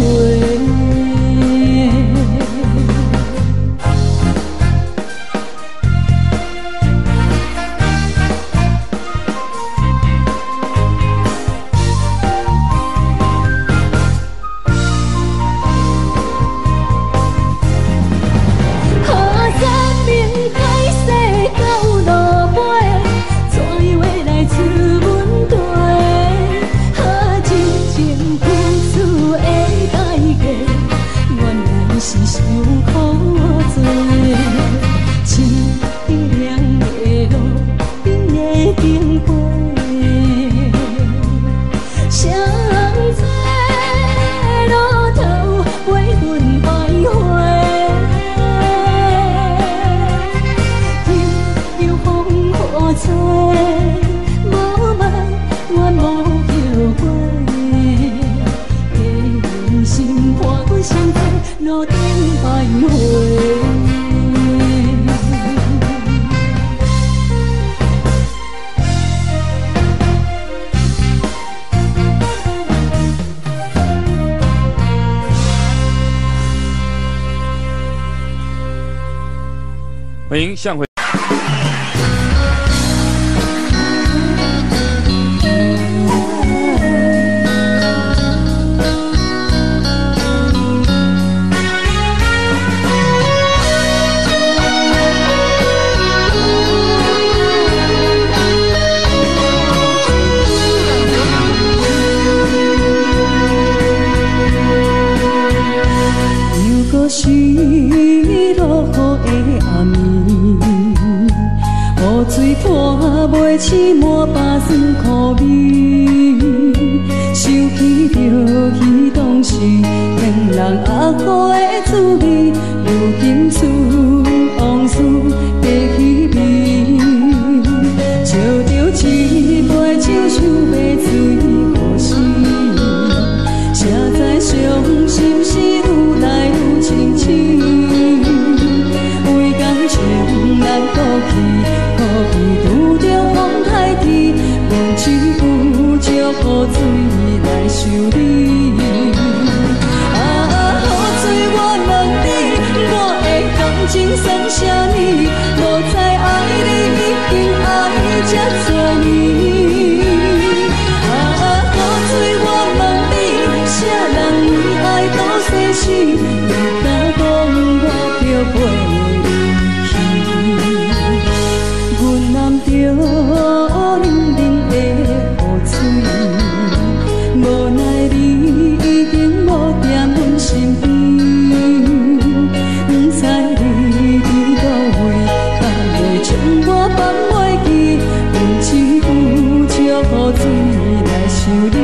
路顶徘徊。欢迎向回。是落雨的暗暝，雨水拖袂起满巴酸苦味。想起着彼当时天人阿苦的滋味，如今思往事加稀微。笑着一杯酒想要醉过时，谁知伤心事愈来愈清醒。为感情难过去，可比拄着风海天，阮只有借雨水来修理。雨水我问你，我的感情算啥呢？无知爱你已经爱这多年。雨水我问你，啥人为爱都生死？你敢讲我漂泊？阮淋着冷冷的雨水，无奈你已经无在阮身边。不知你伫倒位，敢会将我放袂记？阮只有借雨水来想你。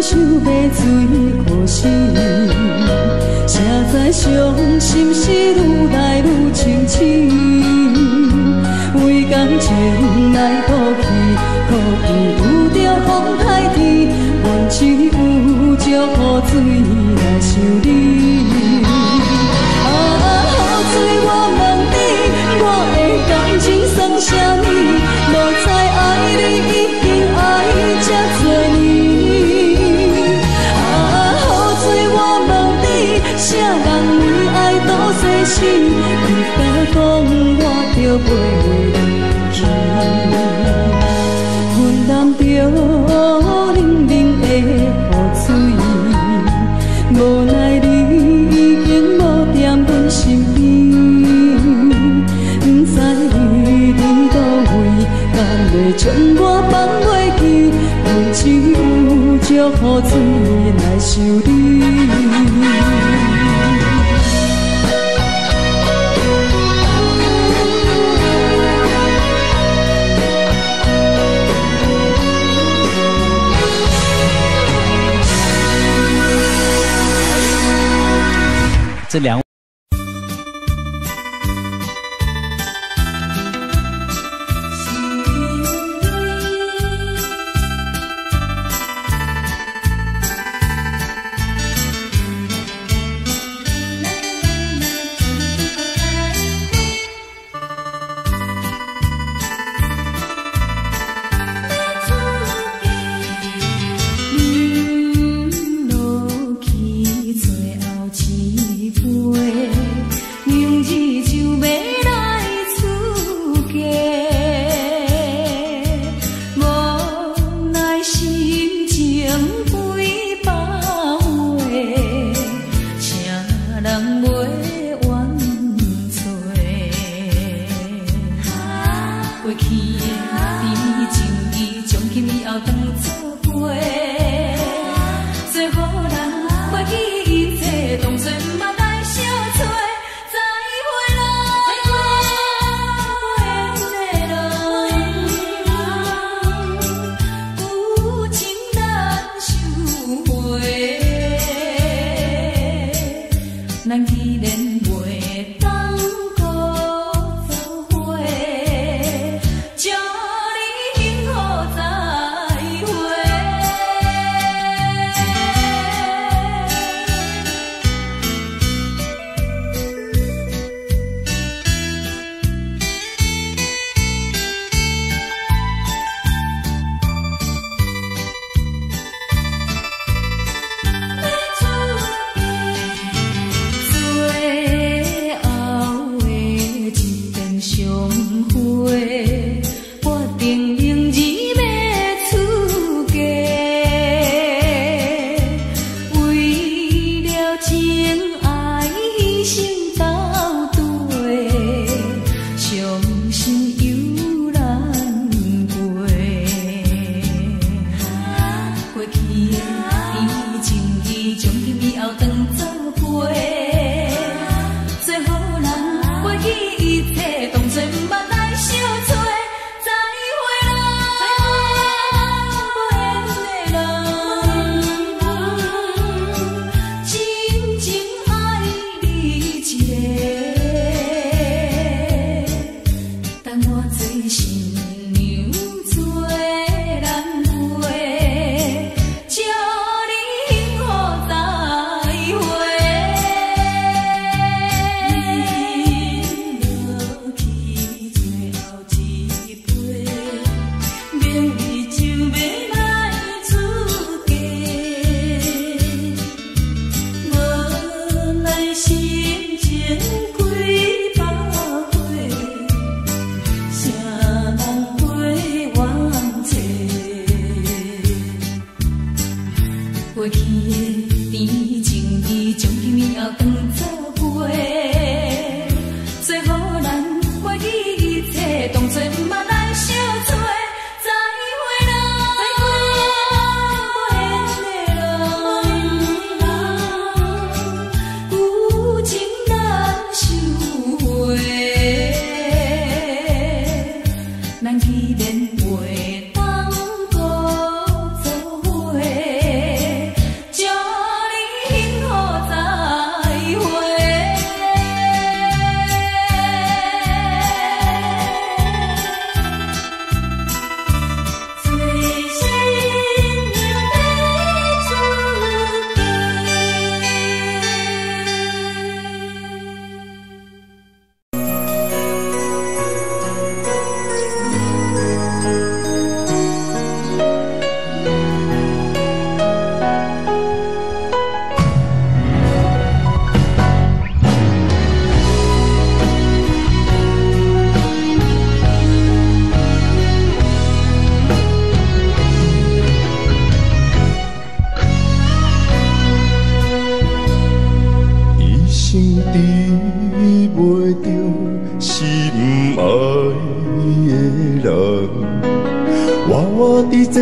想要醉过时，谁知伤心事愈来愈清醒。为感情来倒去，可比拄着风台天，阮只有借雨水来想你。雨水我问你，我的感情算啥呢？无知爱你已经爱这多年。不敢讲我着袂去。阮淋着冷冷的雨水，无奈你已经无踮阮身边，不知你倒位，敢会将我放袂记？阮只有祝雨水来想你。这两位。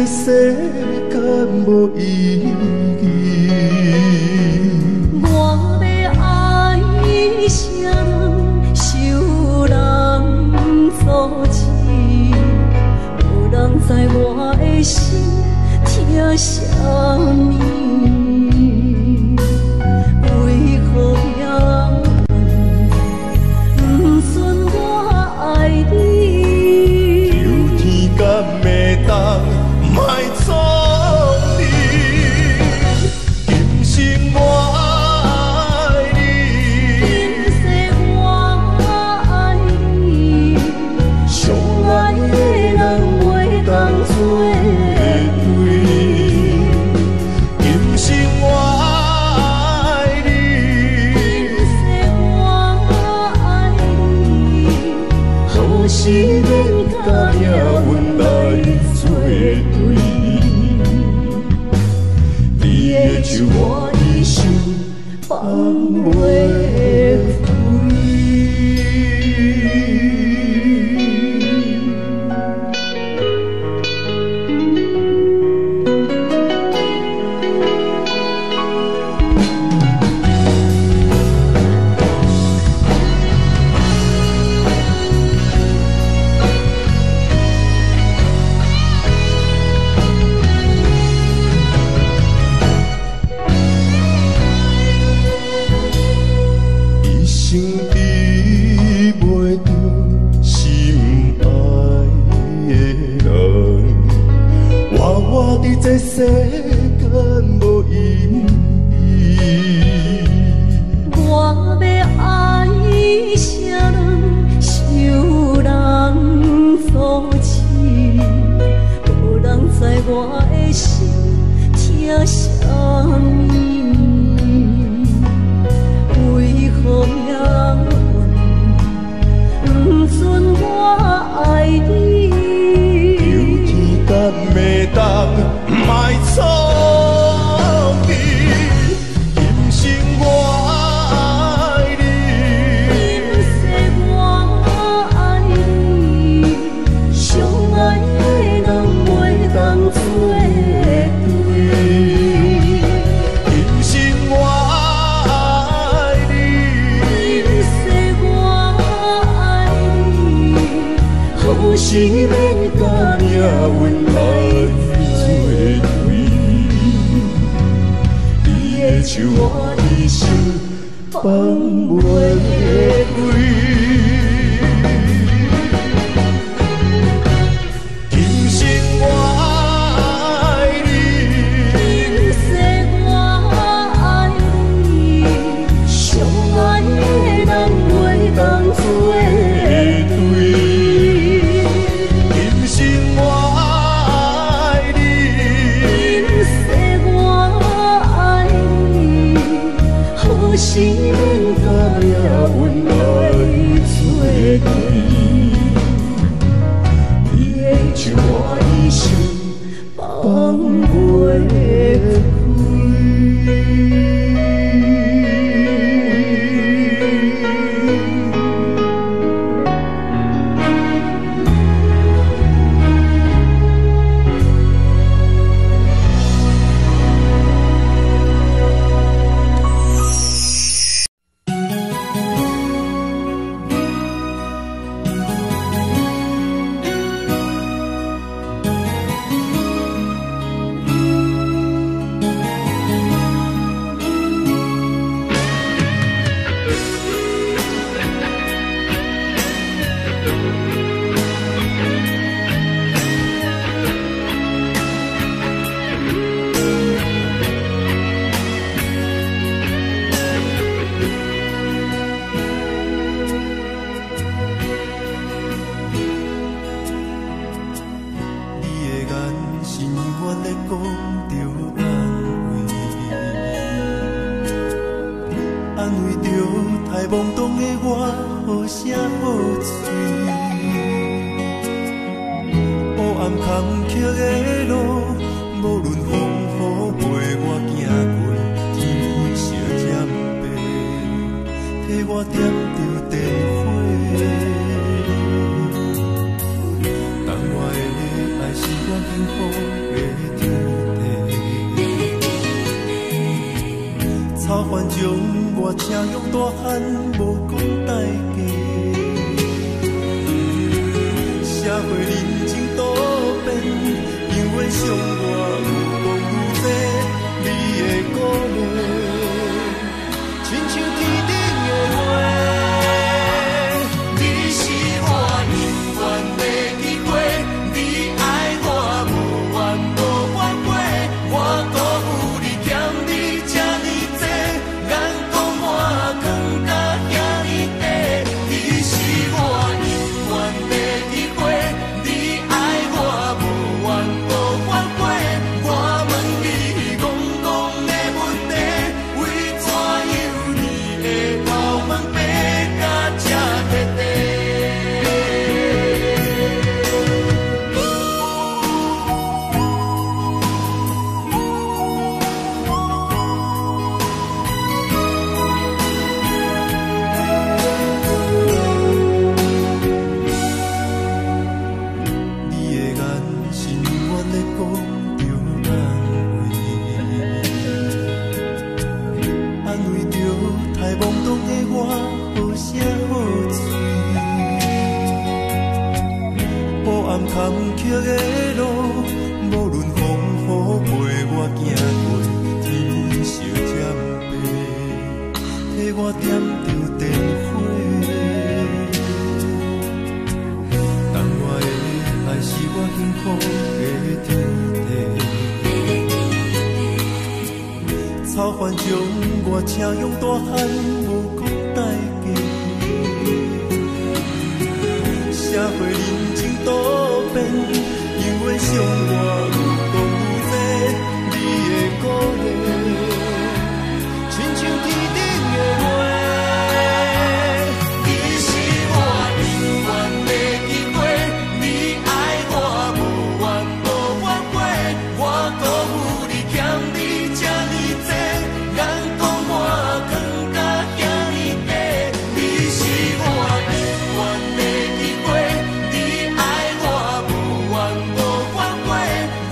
这世间无意义。我要爱啥人，受人阻止，无人知我的心疼啥物。为何命运不准我爱你？求天敢会当莫错你，今生我爱你，今世我爱你，相爱的人袂当做对。今生我爱你，今世我爱你，好时免甲命运来作对。你的手我一生放袂开。一生比袂着心爱的人，活活伫这世间无意义。我要爱啥人，受人阻止，无人知我的心疼啥物。为何命运不准我爱你？求天敢会当莫错你，今生我爱你，今世我爱你，相爱的人袂当做对。今生我爱你，今世我爱你，好时免甲命运来作对。你的手我一生放袂开。今生我爱你，今世我爱你，相爱的人袂当做对。今生我爱你，今世我爱你，好时免甲命运来作对。你的手我一生放袂开。太懵懂的我，好声好嘴。黑暗坎坷的路，无论风雨陪我行过，天昏烧渐白，替我点着电火。当我的爱是我幸福的草原将我请养大汉，无讲代价。社会人情多变，因为伤我有讲有多，你的鼓励，亲像天顶的花。你是我永远的机会，你爱我无怨无反悔，我辜负你欠你这呢多，眼光满光甲遐呢短。你是我永远的机会，你爱我无怨无反悔，我问你戆戆的问题，为怎样你的头毛白甲这彻底？你的眼是永远在讲着安慰，安慰着太懵懂的我，好声好嘴。黑暗坎坷的路，无论风雨陪我行过，天色渐白，替我点着灯火。当我的爱是我幸福的天地，草原将我请养大汉，无讲代价。社会人情多变，因为伤我有讲有多，你的鼓励，亲像天顶的花。你是我永远的机会，你爱我无怨无反悔，我辜负你欠你这呢多，眼光满光甲遐呢短。你是我永远的机会，你爱我无怨无反悔，我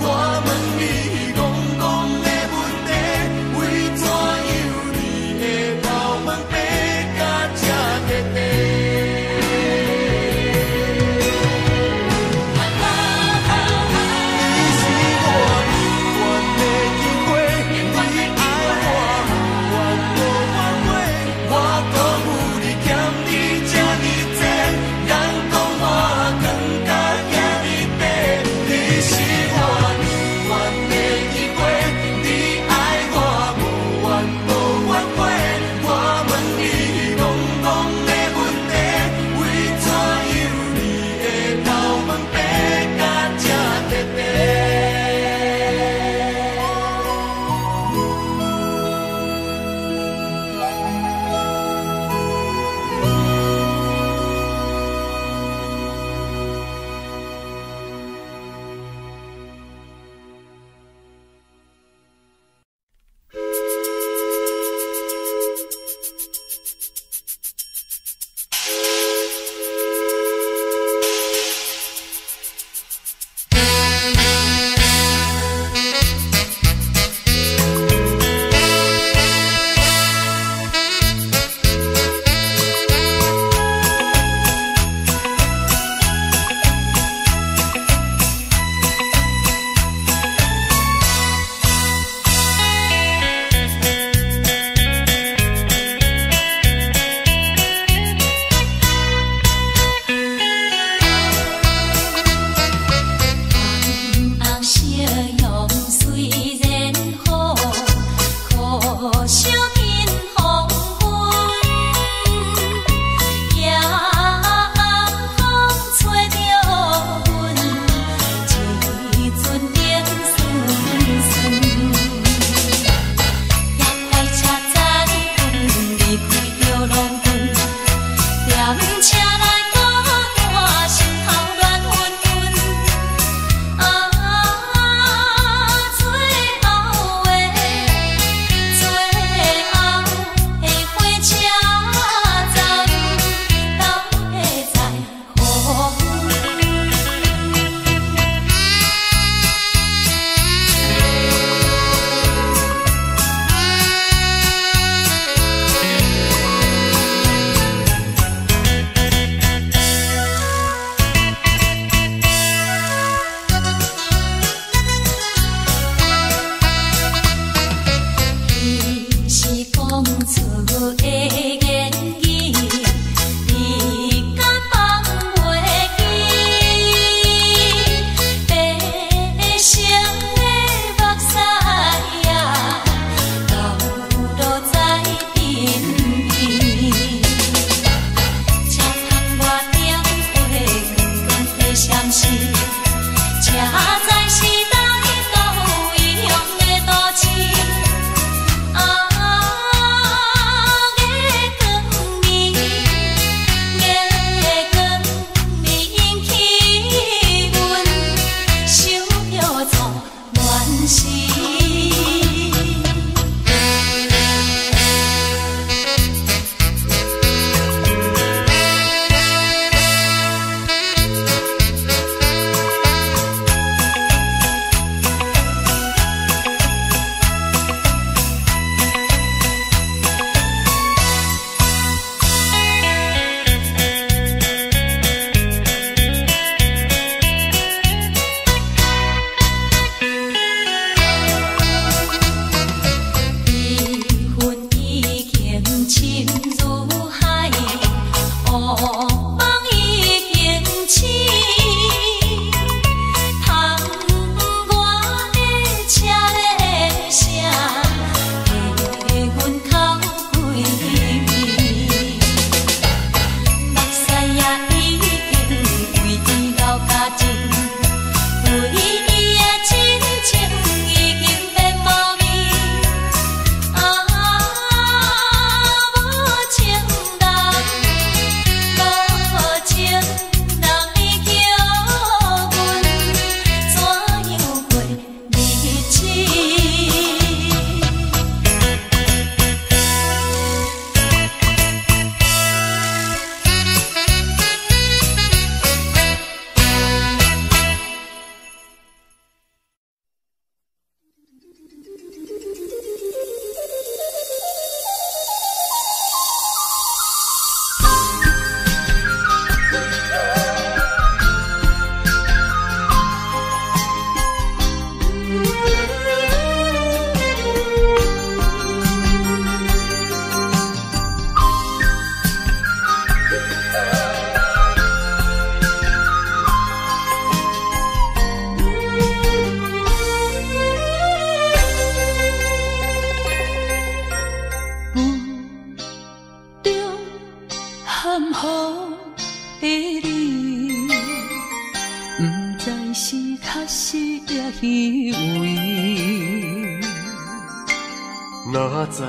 哪知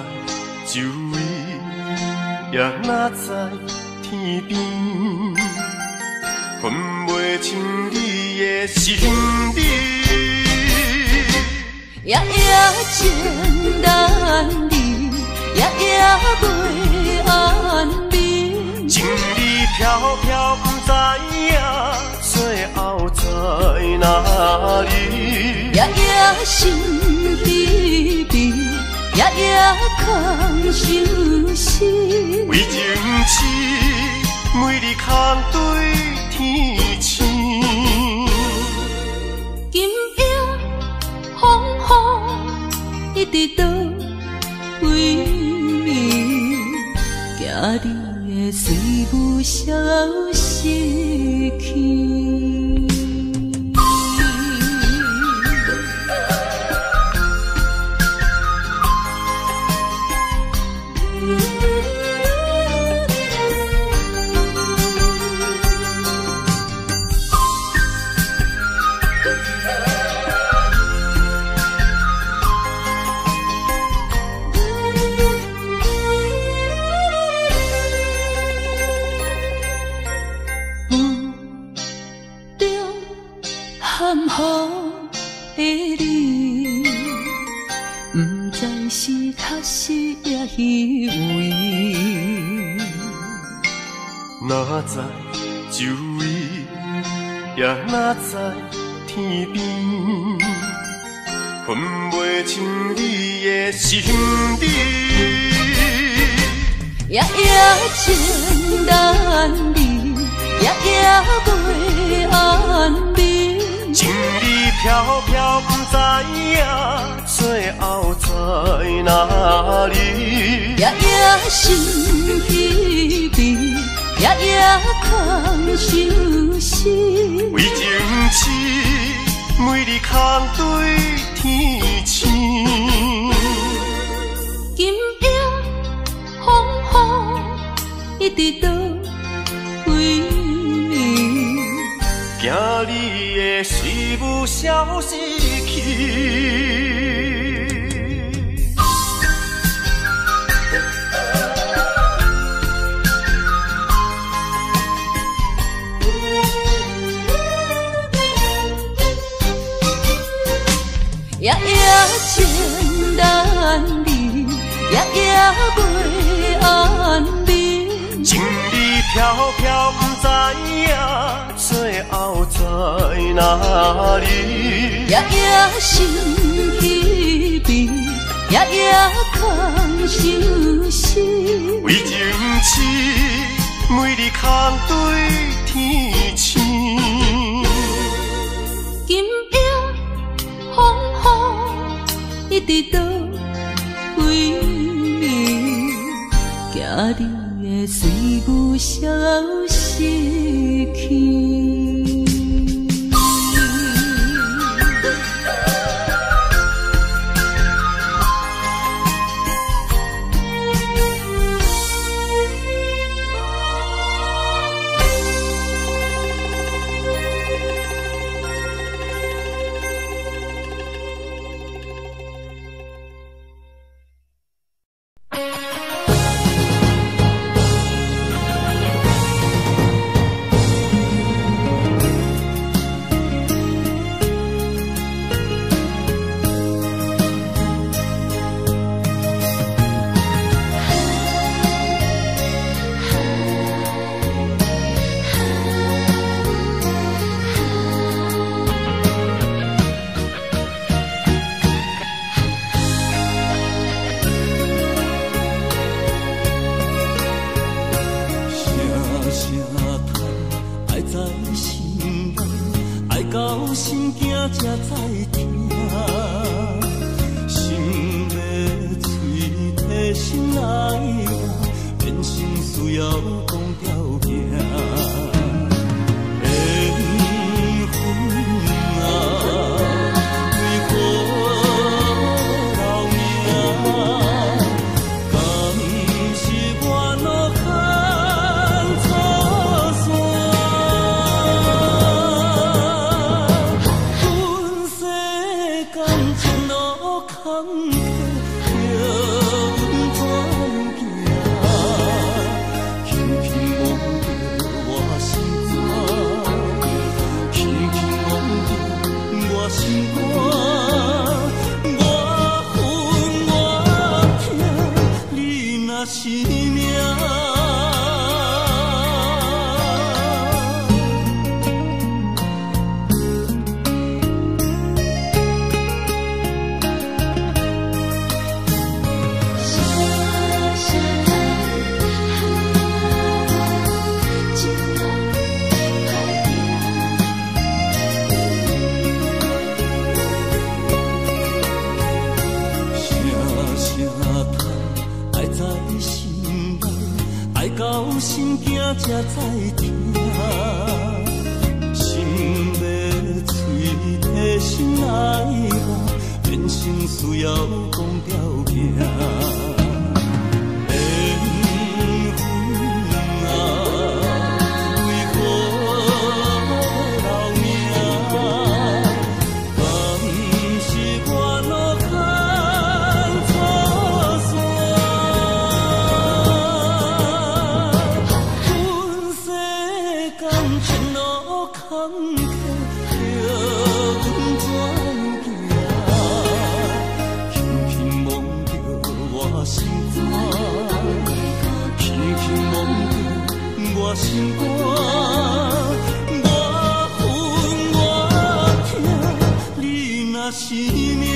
周围，也哪知天边，分袂清你的心理。夜夜情难离，夜夜袂安眠。情意飘飘，不知影最后在哪里。夜夜心悲悲，夜夜空相思。为情痴，每日空对天星。今夜风雨一直倒位，惊你的随无消息去。哪知周围，也哪知天边，分袂清你的心理。夜夜情难离，夜夜袂安眠。情意飘飘，不知影最后在哪里。夜夜心悲悲，夜夜空相思。为情痴，每日空对天星。今夜风雨一直倒位，惊你的随无消息去。夜夜情难离，夜夜袂安眠。情意飘飘，不知影最后在哪里。夜夜心悲悲，夜夜空相思。为情痴，每日空对天星。今夜风雨一直倒位，惊你的随无消息去。空客。到心惊才知听，心要嘴提心来话，人生需要讲条行。心肝，我恨我痛，你若是命。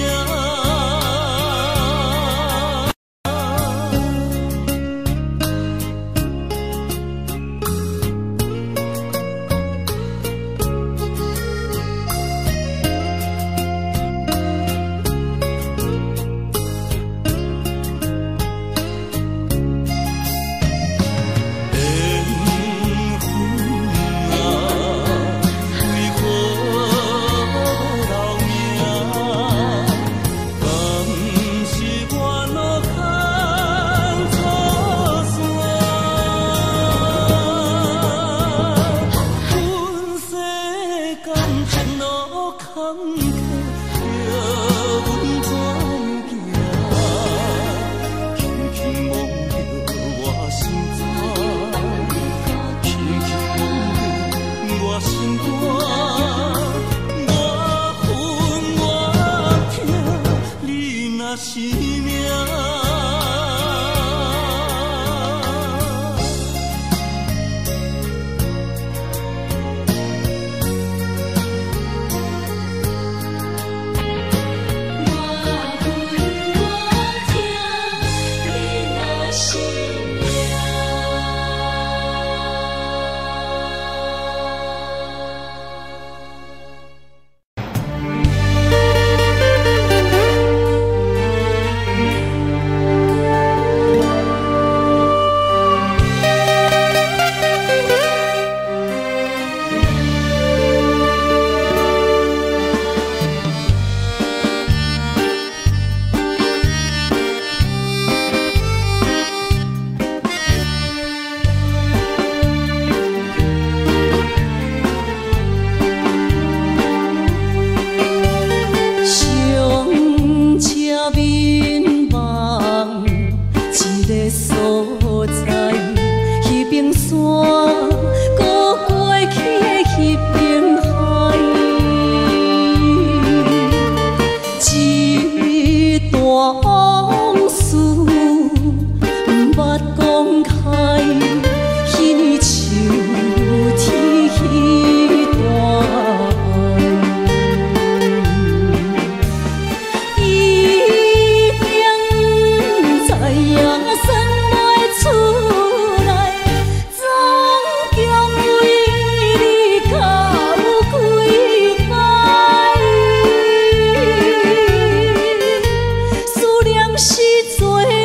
是做。